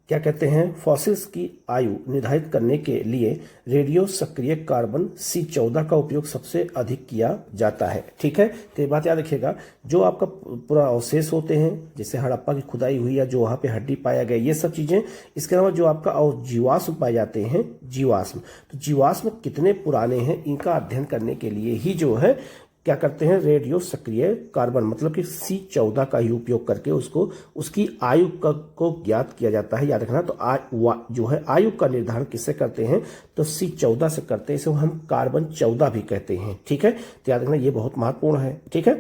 क्या कहते हैं फॉसिल्स की आयु निर्धारित करने के लिए रेडियो सक्रिय कार्बन C14 का उपयोग सबसे अधिक किया जाता है। ठीक है, तो ये बात याद रखिएगा, जो आपका पूरा अवशेष होते हैं जैसे हड़प्पा की खुदाई हुई या जो वहाँ पे हड्डी पाया गया, ये सब चीज़ें, इसके अलावा जो आपका और जीवाश्म पाए जाते हैं, जीवाश्म, तो जीवाश्म कितने पुराने हैं इनका अध्ययन करने के लिए ही जो है क्या करते हैं, रेडियो सक्रिय कार्बन मतलब कि C14 का ही उपयोग करके उसको उसकी आयु को ज्ञात किया जाता है। याद रखना, तो जो है आयु का निर्धारण किससे करते हैं, तो C14 से करते हैं, इसे हम कार्बन 14 भी कहते हैं। ठीक है, तो याद रखना ये बहुत महत्वपूर्ण है। ठीक है,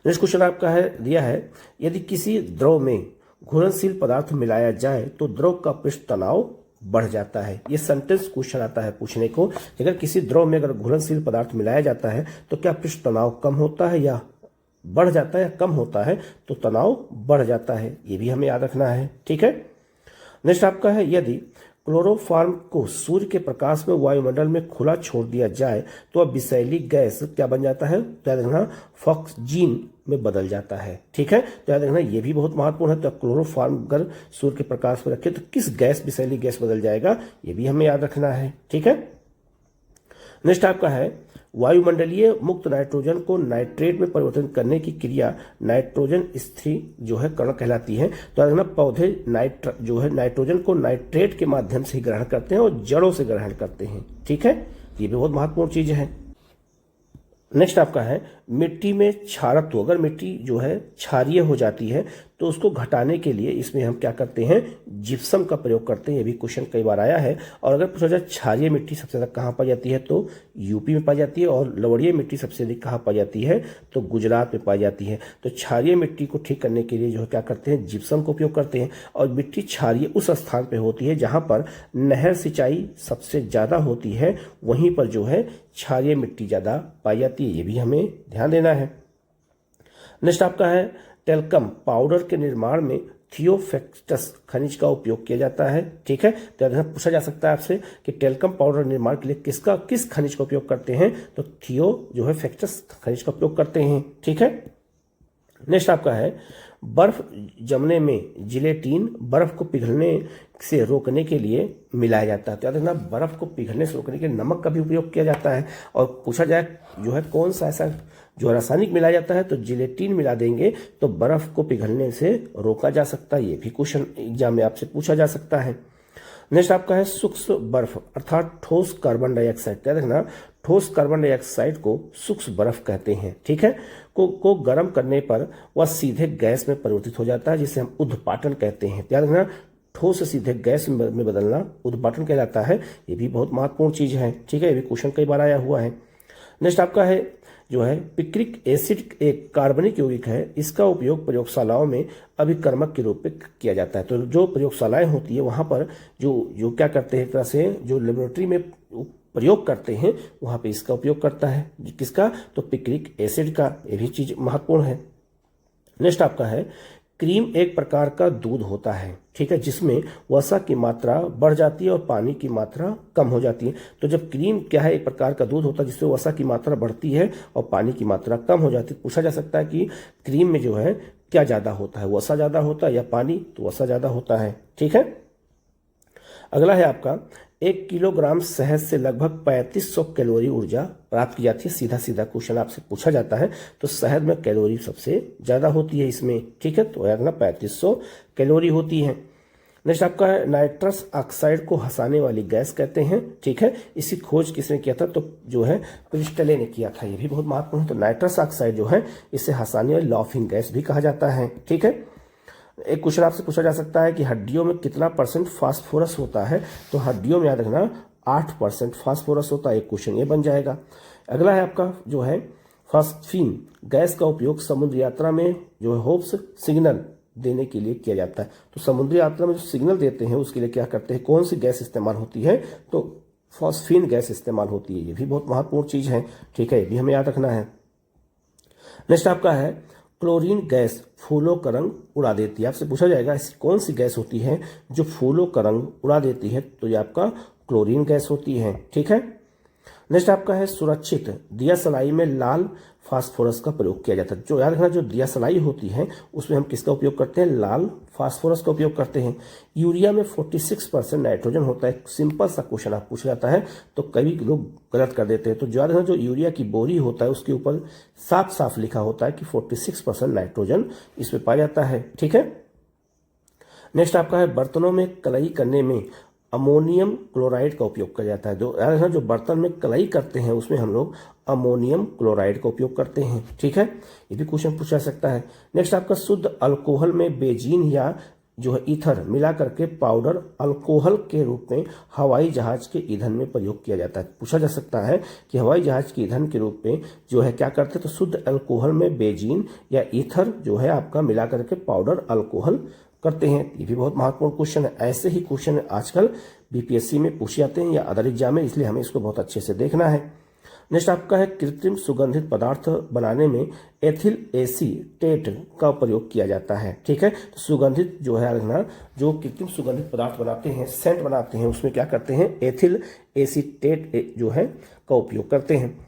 नेक्स्ट क्वेश्चन आपका है दिया है यदि किसी द्रव में घुलनशील पदार्थ मिलाया जाए तो द्रव का पृष्ठ तनाव बढ़ जाता है। ये सेंटेंस क्वेश्चन आता है पूछने को, अगर किसी द्रव में अगर घुलनशील पदार्थ मिलाया जाता है तो क्या पृष्ठ तनाव कम होता है या बढ़ जाता है, या कम होता है तो तनाव बढ़ जाता है। ये भी हमें याद रखना है। ठीक है, नेक्स्ट आपका है यदि क्लोरोफॉर्म को सूर्य के प्रकाश में वायुमंडल में खुला छोड़ दिया जाए तो अब विषैली गैस क्या बन जाता है, तो याद रखना फॉक्सजीन में बदल जाता है। ठीक है, तो याद रखना ये भी बहुत महत्वपूर्ण है। तो क्लोरोफॉर्म अगर सूर्य के प्रकाश में रखे तो किस गैस विषैली गैस बदल जाएगा, ये भी हमें याद रखना है। ठीक है, नेक्स्ट आपका है वायुमंडलीय मुक्त नाइट्रोजन को नाइट्रेट में परिवर्तन करने की क्रिया नाइट्रोजन स्थिर जो है कण कहलाती है। तो याद रखना पौधे जो है नाइट्रोजन को नाइट्रेट के माध्यम से ही ग्रहण करते हैं और जड़ों से ग्रहण करते हैं। ठीक है, ये भी बहुत महत्वपूर्ण चीज है। नेक्स्ट आपका है मिट्टी में क्षारत्व, अगर मिट्टी जो है क्षारीय हो जाती है तो उसको घटाने के लिए इसमें हम क्या करते हैं, जिप्सम का प्रयोग करते हैं। ये भी क्वेश्चन कई बार आया है। और अगर पूछा जाए क्षारीय मिट्टी सबसे ज़्यादा कहाँ पाई जाती है, तो यूपी में पाई जाती है, और लवणीय मिट्टी सबसे अधिक कहाँ पाई जाती है, तो गुजरात में पाई जाती है। तो क्षारीय मिट्टी को ठीक करने के लिए जो है क्या करते हैं, जिप्सम का उपयोग करते हैं। और मिट्टी क्षारीय उस स्थान पर होती है जहाँ पर नहर सिंचाई सबसे ज़्यादा होती है, वहीं पर जो है क्षारीय मिट्टी ज़्यादा पाई जाती है। ये भी हमें ध्यान देना है। नेक्स्ट आपका है टेल्कम पाउडर के निर्माण में थियोफैक्टस खनिज का उपयोग किया जाता है। ठीक है, तो यहाँ पूछा जा सकता है आपसे कि टेल्कम पाउडर निर्माण के लिए किस खनिज का उपयोग करते हैं, तो थियो जो है फैक्टस खनिज का उपयोग करते हैं। ठीक है, नेक्स्ट आपका है बर्फ जमने में जिलेटिन बर्फ को पिघलने से रोकने के लिए मिलाया जाता है। तो याद रखना, बर्फ को पिघलने से रोकने के लिए नमक का भी उपयोग किया जाता है। और पूछा जाए जो है कौन सा ऐसा जो रासायनिक मिलाया जाता है, तो जिलेटिन मिला देंगे तो बर्फ को पिघलने से रोका जा सकता है। ये भी क्वेश्चन एग्जाम में आपसे पूछा जा सकता है। नेक्स्ट आपका है सूक्ष्म बर्फ अर्थात ठोस कार्बन डाइऑक्साइड। याद रखना, ठोस कार्बन डाइऑक्साइड को सूक्ष्म बर्फ कहते हैं। ठीक है, को गर्म करने पर वह सीधे गैस में परिवर्तित हो जाता है, जिसे हम उद्पाटन कहते हैं। याद रखना, ठोस से सीधे गैस में बदलना उद्पाटन कहलाता है। ये भी बहुत महत्वपूर्ण चीज है। ठीक है, ये भी क्वेश्चन कई बार आया हुआ है। नेक्स्ट आपका है जो है पिक्रिक एसिड एक कार्बनिक यौगिक है। इसका उपयोग प्रयोगशालाओं में अभिकर्मक के रूप में किया जाता है। तो जो प्रयोगशालाएं होती है वहां पर जो क्या करते हैं, एक तरह से जो लेबोरेटरी में प्रयोग करते हैं वहां पे इसका उपयोग करता है। किसका, तो पिक्रिक एसिड का। ये भी चीज महत्वपूर्ण है। नेक्स्ट आपका है क्रीम एक प्रकार का दूध होता है। ठीक है, जिसमें वसा की मात्रा बढ़ जाती है और पानी की मात्रा कम हो जाती है। तो जब क्रीम क्या है, एक प्रकार का दूध होता है जिसमें वसा की मात्रा बढ़ती है और पानी की मात्रा कम हो जाती है। पूछा जा सकता है कि क्रीम में जो है क्या ज्यादा होता है, वसा ज्यादा होता है या पानी, तो वसा ज्यादा होता है। ठीक है, अगला है आपका 1 किलोग्राम शहद से लगभग 3500 कैलोरी ऊर्जा प्राप्त की जाती है। सीधा सीधा क्वेश्चन आपसे पूछा जाता है, तो शहद में कैलोरी सबसे ज्यादा होती है इसमें। ठीक है, तो याद रखना 3500 कैलोरी होती है। नेक्स्ट आपका है नाइट्रस ऑक्साइड को हंसाने वाली गैस कहते हैं। ठीक है, इसकी खोज किसने किया था, तो जो है प्रिस्टले ने किया था। ये भी बहुत महत्वपूर्ण है। तो नाइट्रस ऑक्साइड जो है इसे हंसाने वाली लाफिंग गैस भी कहा जाता है। ठीक है, एक क्वेश्चन आपसे पूछा जा सकता है कि हड्डियों में कितना % फास्फोरस होता है, तो हड्डियों में याद रखना 8% फास्फोरस होता है। एक क्वेश्चन ये बन जाएगा। अगला है आपका जो है फास्फीन गैस का उपयोग समुद्री यात्रा में जो है होप्स सिग्नल देने के लिए किया जाता है। तो समुद्री यात्रा में जो सिग्नल देते हैं उसके लिए क्या करते हैं, कौन सी गैस इस्तेमाल होती है, तो फास्फीन गैस इस्तेमाल होती है। ये भी बहुत महत्वपूर्ण चीज है। ठीक है, ये भी हमें याद रखना है। नेक्स्ट आपका है क्लोरीन गैस फूलों का रंग उड़ा देती है। आपसे पूछा जाएगा ऐसी कौन सी गैस होती है जो फूलों का रंग उड़ा देती है, तो ये आपका क्लोरीन गैस होती है। ठीक है, नेक्स्ट आपका है सुरक्षित दिया सलाई में लाल फास्फोरस का प्रयोग किया जाता है। जो याद रखना, जो दिया सलाई होती है उसमें हम किसका उपयोग करते हैं, लाल फास्फोरस का उपयोग करते हैं। यूरिया में 46% नाइट्रोजन होता है। सिंपल सा क्वेश्चन आप पूछ जाता है तो कई लोग गलत कर देते हैं। तो याद रखना, जो यूरिया की बोरी होता है उसके ऊपर साफ साफ लिखा होता है कि 46% नाइट्रोजन इसमें पाया जाता है। ठीक है, नेक्स्ट आपका है बर्तनों में कलई करने में अमोनियम क्लोराइड का उपयोग किया जाता है। जो बर्तन में कलाई करते हैं उसमें हम लोग अमोनियम क्लोराइड का उपयोग करते हैं। ठीक है, ये भी क्वेश्चन पूछा जा सकता है। नेक्स्ट आपका शुद्ध अल्कोहल में बेंजीन या जो है ईथर मिला करके पाउडर अल्कोहल के रूप में हवाई जहाज के ईंधन में प्रयोग किया जाता है। पूछा जा सकता है कि हवाई जहाज के ईंधन के रूप में जो है क्या करते हैं, तो शुद्ध अल्कोहल में बेंजीन या ईथर जो है आपका मिला करके पाउडर अल्कोहल करते हैं। ये भी बहुत महत्वपूर्ण क्वेश्चन है। ऐसे ही क्वेश्चन आजकल बीपीएससी में पूछे जाते हैं या अदर एग्जाम में, इसलिए हमें इसको बहुत अच्छे से देखना है। नेक्स्ट आपका है कृत्रिम सुगंधित पदार्थ बनाने में एथिल एसीटेट का प्रयोग किया जाता है। ठीक है, तो सुगंधित जो है रखना, जो कृत्रिम सुगंधित पदार्थ बनाते हैं, सेंट बनाते हैं, उसमें क्या करते हैं, एथिल एसीटेट जो है का उपयोग करते हैं।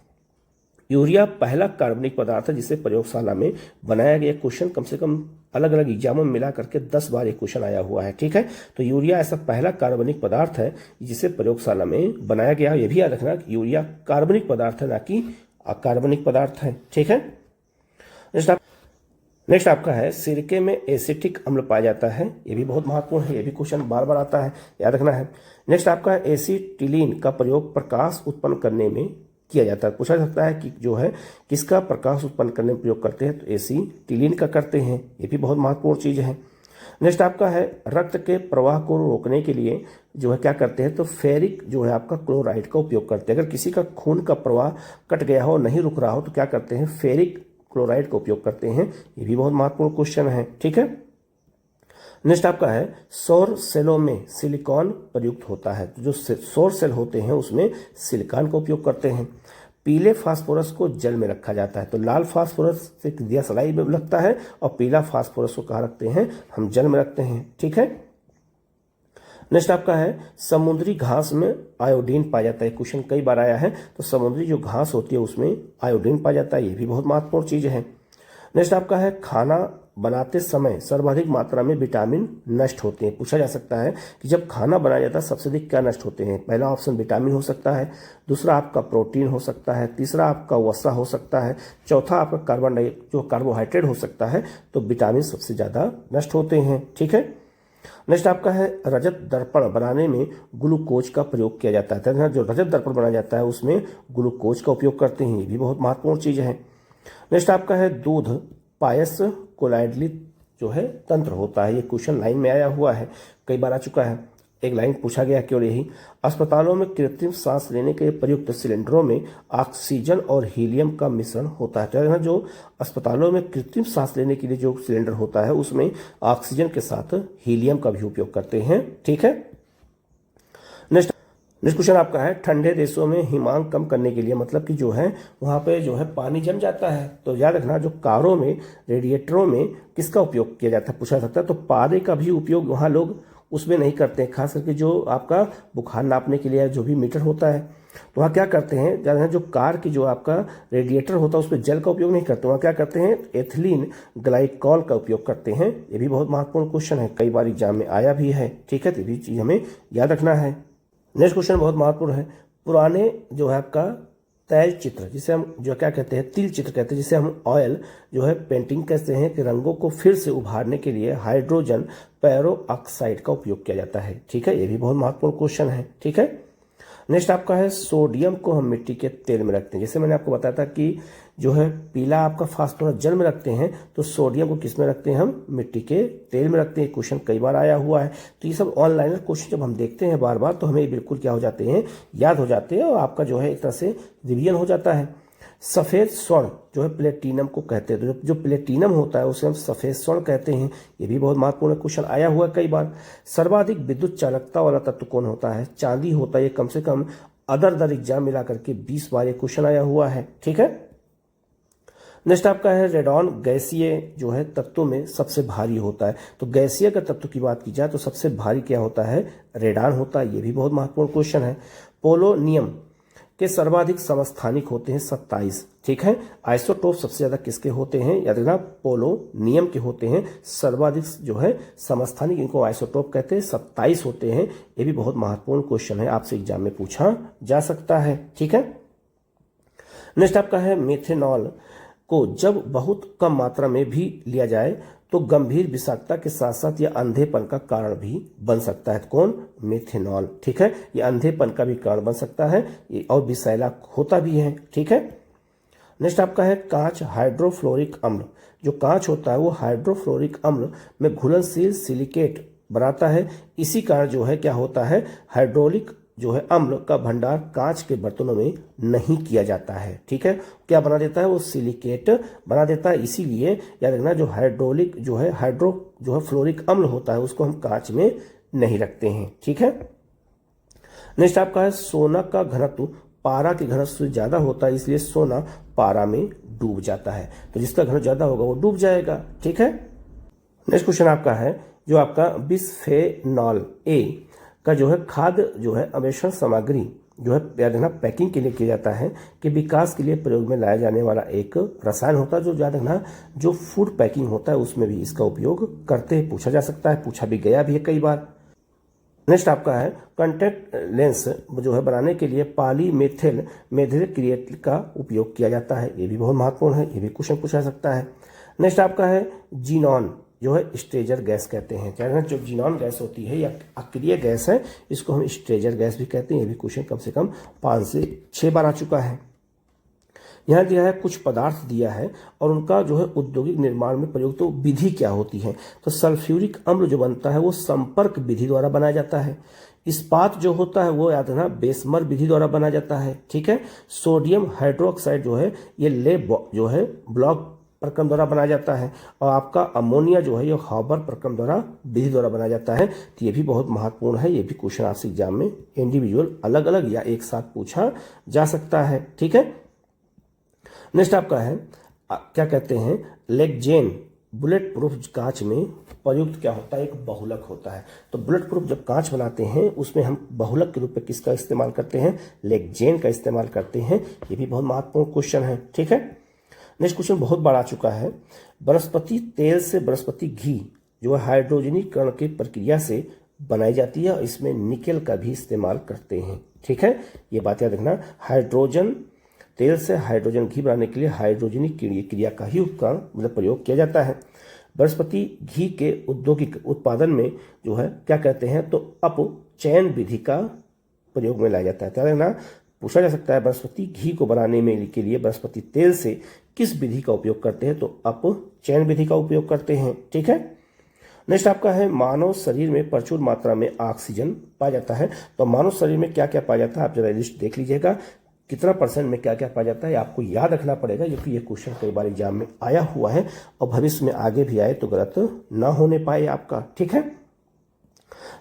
यूरिया पहला कार्बनिक पदार्थ है जिसे प्रयोगशाला में बनाया गया। क्वेश्चन कम से कम अलग अलग एग्जामों में मिला करके 10 बार एक क्वेश्चन आया हुआ है। ठीक है, तो यूरिया ऐसा पहला कार्बनिक पदार्थ है जिसे प्रयोगशाला में बनाया गया। यह भी याद रखना कि यूरिया कार्बनिक पदार्थ है, ना कि अकार्बनिक पदार्थ है। ठीक है, नेक्स्ट आपका है सिरके में एसिटिक अम्ल पाया जाता है। ये भी बहुत महत्वपूर्ण है, ये भी क्वेश्चन बार बार आता है, याद रखना है। नेक्स्ट आपका है एसीटिलीन का प्रयोग प्रकाश उत्पन्न करने में किया जाता है। पूछा जाता है कि जो है किसका प्रकाश उत्पन्न करने में प्रयोग करते हैं, तो एसीटिलीन का करते हैं। ये भी बहुत महत्वपूर्ण चीज है। नेक्स्ट आपका है रक्त के प्रवाह को रोकने के लिए जो है क्या करते हैं, तो फेरिक जो है आपका क्लोराइड का उपयोग करते हैं। अगर किसी का खून का प्रवाह कट गया हो, नहीं रुक रहा हो, तो क्या करते हैं, फेरिक क्लोराइड का उपयोग करते हैं। ये भी बहुत महत्वपूर्ण क्वेश्चन है। ठीक है, नेक्स्ट आपका है सौर सेलों में सिलिकॉन प्रयुक्त होता है। तो जो सौर सेल होते हैं उसमें सिलिकॉन का उपयोग करते हैं। पीले फास्फोरस को जल में रखा जाता है। तो लाल फास्फोरस से दिया सलाई में लगता है और पीला फास्फोरस को कहाँ रखते हैं, हम जल में रखते हैं। ठीक है। नेक्स्ट आपका है समुद्री घास में आयोडीन पाया जाता है। क्वेश्चन कई बार आया है। तो समुद्री जो घास होती है उसमें आयोडीन पाया जाता है, ये भी बहुत महत्वपूर्ण चीज है। नेक्स्ट आपका है खाना बनाते समय सर्वाधिक मात्रा में विटामिन नष्ट होते हैं। पूछा जा सकता है कि जब खाना बनाया जाता है सबसे अधिक क्या नष्ट होते हैं। पहला ऑप्शन विटामिन हो सकता है, दूसरा आपका प्रोटीन हो सकता है, तीसरा आपका वसा हो सकता है, चौथा आपका कार्बोहाइड्रेट हो सकता है। तो विटामिन सबसे ज्यादा नष्ट होते हैं। ठीक है। नेक्स्ट आपका है रजत दर्पण बनाने में ग्लूकोज का प्रयोग किया जाता है। जो रजत दर्पण बनाया जाता है उसमें ग्लूकोज का उपयोग करते हैं, ये भी बहुत महत्वपूर्ण चीज है। नेक्स्ट आपका है दूध पायस कोलाइडली जो है तंत्र होता है। ये क्वेश्चन लाइन में आया हुआ है, कई बार आ चुका है। एक लाइन पूछा गया केवल यही, अस्पतालों में कृत्रिम सांस लेने के लिए प्रयुक्त सिलेंडरों में ऑक्सीजन और हीलियम का मिश्रण होता है। तो जो अस्पतालों में कृत्रिम सांस लेने के लिए जो सिलेंडर होता है उसमें ऑक्सीजन के साथ हीलियम का भी उपयोग करते हैं। ठीक है। नेक्स्ट क्वेश्चन आपका है ठंडे देशों में हिमांक कम करने के लिए, मतलब कि जो है वहां पे जो है पानी जम जाता है। तो याद रखना जो कारों में रेडिएटरों में किसका उपयोग किया जाता है, पूछा सकता है। तो पारे का भी उपयोग वहां लोग उसमें नहीं करते हैं, खास करके जो आपका बुखार नापने के लिए जो भी मीटर होता है तो वहाँ क्या करते हैं, ज़्यादा जो कार की जो आपका रेडिएटर होता है उस पर जल का उपयोग नहीं करते, वहाँ क्या करते हैं एथिलीन ग्लाइकॉल का उपयोग करते हैं। ये भी बहुत महत्वपूर्ण क्वेश्चन है, कई बार एग्जाम में आया भी है। ठीक है। तो ये भी चीज़ हमें याद रखना है। नेक्स्ट क्वेश्चन बहुत महत्वपूर्ण है। पुराने जो है आपका तैल चित्र जिसे हम जो क्या कहते हैं तिल चित्र कहते हैं, जिसे हम ऑयल जो है पेंटिंग कहते हैं, कि रंगों को फिर से उभारने के लिए हाइड्रोजन पेरोक्साइड का उपयोग किया जाता है। ठीक है। ये भी बहुत महत्वपूर्ण क्वेश्चन है। ठीक है। नेक्स्ट आपका है सोडियम को हम मिट्टी के तेल में रखते हैं। जैसे मैंने आपको बताया था कि जो है पीला आपका फास्फोरस जल में रखते हैं, तो सोडियम को किस में रखते हैं, हम मिट्टी के तेल में रखते हैं। क्वेश्चन कई बार आया हुआ है। तो ये सब ऑनलाइन क्वेश्चन जब हम देखते हैं बार बार तो हमें बिल्कुल क्या हो जाते हैं, याद हो जाते हैं और आपका जो है एक तरह से रिवीजन हो जाता है। सफेद स्वर्ण जो है प्लेटिनम को कहते हैं। तो जो प्लेटिनम होता है उसे हम सफेद स्वर्ण कहते हैं। ये भी बहुत महत्वपूर्ण क्वेश्चन आया हुआ है कई बार। सर्वाधिक विद्युत चालकता वाला तत्व कौन होता है, चांदी होता है। ये कम से कम अदर एग्जाम मिला करके 20 बार ये क्वेश्चन आया हुआ है। ठीक है। नेक्स्ट आपका है रेडॉन गैसीय जो है तत्वों में सबसे भारी होता है। तो गैसीय का तत्व की बात की जाए तो सबसे भारी क्या होता है, रेडॉन होता है। ये भी बहुत महत्वपूर्ण क्वेश्चन है। पोलोनियम के सर्वाधिक समस्थानिक होते हैं 27। ठीक है। आइसोटोप सबसे ज्यादा किसके होते हैं, याद रखना पोलोनियम के होते हैं सर्वाधिक जो है समस्थानिक, इनको आइसोटोप कहते हैं, 27 होते हैं। ये भी बहुत महत्वपूर्ण क्वेश्चन है, आपसे एग्जाम में पूछा जा सकता है। ठीक है। नेक्स्ट आपका है मेथेनॉल को जब बहुत कम मात्रा में भी लिया जाए तो गंभीर विषाक्तता के साथ साथ यह अंधेपन का कारण भी बन सकता है। कौन, मेथेनॉल। ठीक है। ये अंधेपन का भी कारण बन सकता है और विषैला होता भी है। ठीक है। नेक्स्ट आपका है कांच हाइड्रोफ्लोरिक अम्ल। जो कांच होता है वो हाइड्रोफ्लोरिक अम्ल में घुलनशील सिलिकेट बनाता है। इसी कारण जो है क्या होता है, हाइड्रोलिक जो है अम्ल का भंडार कांच के बर्तनों में नहीं किया जाता है। ठीक है। क्या बना देता है, वो सिलिकेट बना देता है। इसीलिए याद रखना जो हाइड्रोलिक जो है फ्लोरिक अम्ल होता है उसको हम कांच में नहीं रखते हैं। ठीक है। नेक्स्ट आपका है सोना का घनत्व पारा के घनत्व से ज्यादा होता है, इसलिए सोना पारा में डूब जाता है। तो जिसका घनत्व ज्यादा होगा वो डूब जाएगा। ठीक है। नेक्स्ट क्वेश्चन आपका है जो आपका बिस्फेनॉल ए का जो है खाद्य जो है अन्वेषण सामग्री जो है याद रखना पैकिंग के लिए किया जाता है कि विकास के लिए प्रयोग में लाया जाने वाला एक रसायन होता है। जो याद रखना जो फूड पैकिंग होता है उसमें भी इसका उपयोग करते हैं, पूछा जा सकता है, पूछा भी गया भी है कई बार। नेक्स्ट आपका है कॉन्टैक्ट लेंस जो है बनाने के लिए पॉलीमेथिल मेथिलक्रिएट का उपयोग किया जाता है। ये भी बहुत महत्वपूर्ण है, ये भी क्वेश्चन पूछा जा सकता है। नेक्स्ट आपका है जीनॉन जो है स्ट्रेजर गैस कहते हैं। क्या जो जीनॉन गैस होती है या अक्रिय गैस है इसको हम स्ट्रेजर गैस भी कहते हैं। ये भी क्वेश्चन कम से कम 5 से 6 बार आ चुका है। यहाँ दिया है कुछ पदार्थ दिया है और उनका जो है औद्योगिक निर्माण में प्रयोग, तो विधि क्या होती है। तो सल्फ्यूरिक अम्ल जो बनता है वो संपर्क विधि द्वारा बनाया जाता है। इस्पात जो होता है वो याद रखना बेसमर विधि द्वारा बनाया जाता है। ठीक है। सोडियम हाइड्रोक्साइड जो है ये ले जो है ब्लॉक प्रक्रम द्वारा बनाया जाता है और आपका अमोनिया जो है ये हॉबर प्रक्रम द्वारा विधि द्वारा बनाया जाता है। तो ये भी बहुत महत्वपूर्ण है। ये भी क्वेश्चन आपसे एग्जाम में इंडिविजुअल अलग अलग या एक साथ पूछा जा सकता है। ठीक है। नेक्स्ट आपका है क्या कहते हैं, लेगजेन बुलेट प्रूफ कांच में प्रयुक्त क्या होता है, एक बहुलक होता है। तो बुलेट प्रूफ जब कांच बनाते हैं उसमें हम बहुलक के रूप में किसका इस्तेमाल करते हैं, लेगजेन का इस्तेमाल करते हैं। ये भी बहुत महत्वपूर्ण क्वेश्चन है, ठीक है। नेक्स्ट क्वेश्चन बहुत बड़ा आ चुका है, वनस्पति तेल से वनस्पति घी जो है हाइड्रोजनीकरण की प्रक्रिया से बनाई जाती है और इसमें निकेल का भी इस्तेमाल करते हैं, ठीक है। ये बात याद रखना, हाइड्रोजन तेल से हाइड्रोजन घी बनाने के लिए हाइड्रोजनिक क्रिया का ही उपकरण मतलब प्रयोग किया जाता है। वनस्पति घी के औद्योगिक उत्पादन में जो है क्या कहते हैं, तो अपचयन विधि का प्रयोग में लाया जाता है। क्या ना पूछा जा सकता है, वनस्पति घी को बनाने में के लिए वनस्पति तेल से किस विधि का उपयोग करते हैं, तो अपचयन विधि का उपयोग करते हैं, ठीक है। नेक्स्ट आपका है, मानव शरीर में प्रचुर मात्रा में ऑक्सीजन पाया जाता है। तो मानव शरीर में क्या क्या पाया जाता है, आप जरा लिस्ट देख लीजिएगा, कितना परसेंट में क्या क्या पाया जाता है आपको याद रखना पड़ेगा, क्योंकि ये क्वेश्चन कई बार एग्जाम में आया हुआ है और भविष्य में आगे भी आए तो गलत ना होने पाए आपका, ठीक है।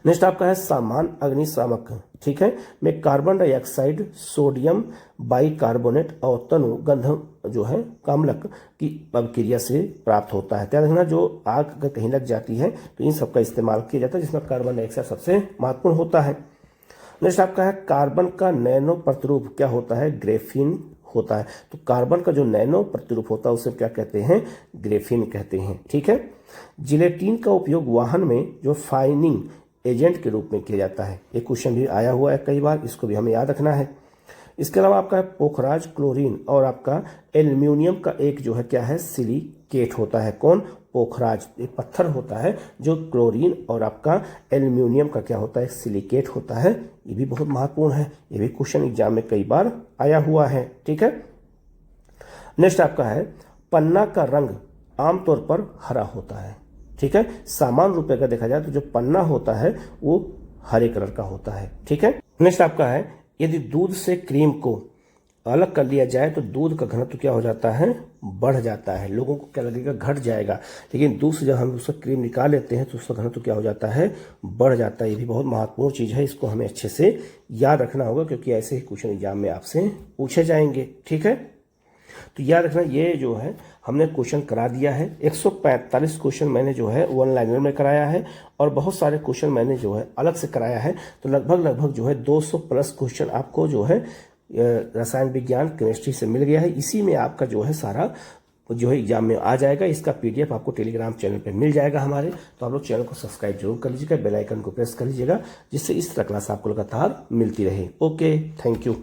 नेक्स्ट आपका है सामान्य अग्निशामक, ठीक है, में कार्बन डाइऑक्साइड, सोडियम बाइकार्बोनेट और तनु गंधक जो है काम्लक की अभिक्रिया से प्राप्त होता है। ध्यान रखना, जो आग अगर कहीं लग जाती है तो इन सब का इस्तेमाल किया जाता है, जिसमें कार्बन डाइऑक्साइड सबसे महत्वपूर्ण होता है। नेक्स्ट आपका है, कार्बन का नैनो प्रतिरूप क्या होता है, ग्रेफीन होता है। तो कार्बन का जो नैनो प्रतिरूप होता है उसे क्या कहते हैं, ग्रेफीन कहते हैं, ठीक है। जिलेटिन का उपयोग वाहन में जो फाइनिंग एजेंट के रूप में किया जाता है। ये क्वेश्चन भी आया हुआ है कई बार, इसको भी हमें याद रखना है। इसके अलावा आपका है पोखराज क्लोरीन और आपका एल्यूमिनियम का एक जो है क्या है, सिलिकेट होता है। कौन, पोखराज एक पत्थर होता है जो क्लोरीन और आपका एल्यूमिनियम का क्या होता है, सिलिकेट होता है। ये भी बहुत महत्वपूर्ण है, ये भी क्वेश्चन एग्जाम में कई बार आया हुआ है, ठीक है। नेक्स्ट आपका है, पन्ना का रंग आमतौर पर हरा होता है, ठीक है। सामान्य रूप में अगर देखा जाए तो जो पन्ना होता है वो हरे कलर का होता है, ठीक है। नेक्स्ट आपका है, यदि दूध से क्रीम को अलग कर लिया जाए तो दूध का घनत्व क्या हो जाता है, बढ़ जाता है। लोगों को क्या लगेगा, घट जाएगा, लेकिन दूध से जब हम उसका क्रीम निकाल लेते हैं तो उसका घनत्व क्या हो जाता है, बढ़ जाता है। ये भी बहुत महत्वपूर्ण चीज़ है, इसको हमें अच्छे से याद रखना होगा क्योंकि ऐसे ही क्वेश्चन एग्जाम में आपसे पूछे जाएंगे, ठीक है। तो याद रखना, ये जो है हमने क्वेश्चन करा दिया है। 145 क्वेश्चन मैंने जो है वन लाइनर में कराया है और बहुत सारे क्वेश्चन मैंने जो है अलग से कराया है। तो लगभग जो है 200 प्लस क्वेश्चन आपको जो है रसायन विज्ञान केमिस्ट्री से मिल गया है। इसी में आपका जो है सारा जो है एग्जाम में आ जाएगा। इसका PDF आपको टेलीग्राम चैनल पे मिल जाएगा हमारे। तो आप लोग चैनल को सब्सक्राइब जरूर कर लीजिएगा, बेल आइकन को प्रेस कर लीजिएगा, जिससे इस तरह क्लास आपको लगातार मिलती रहे। Okay, thank you.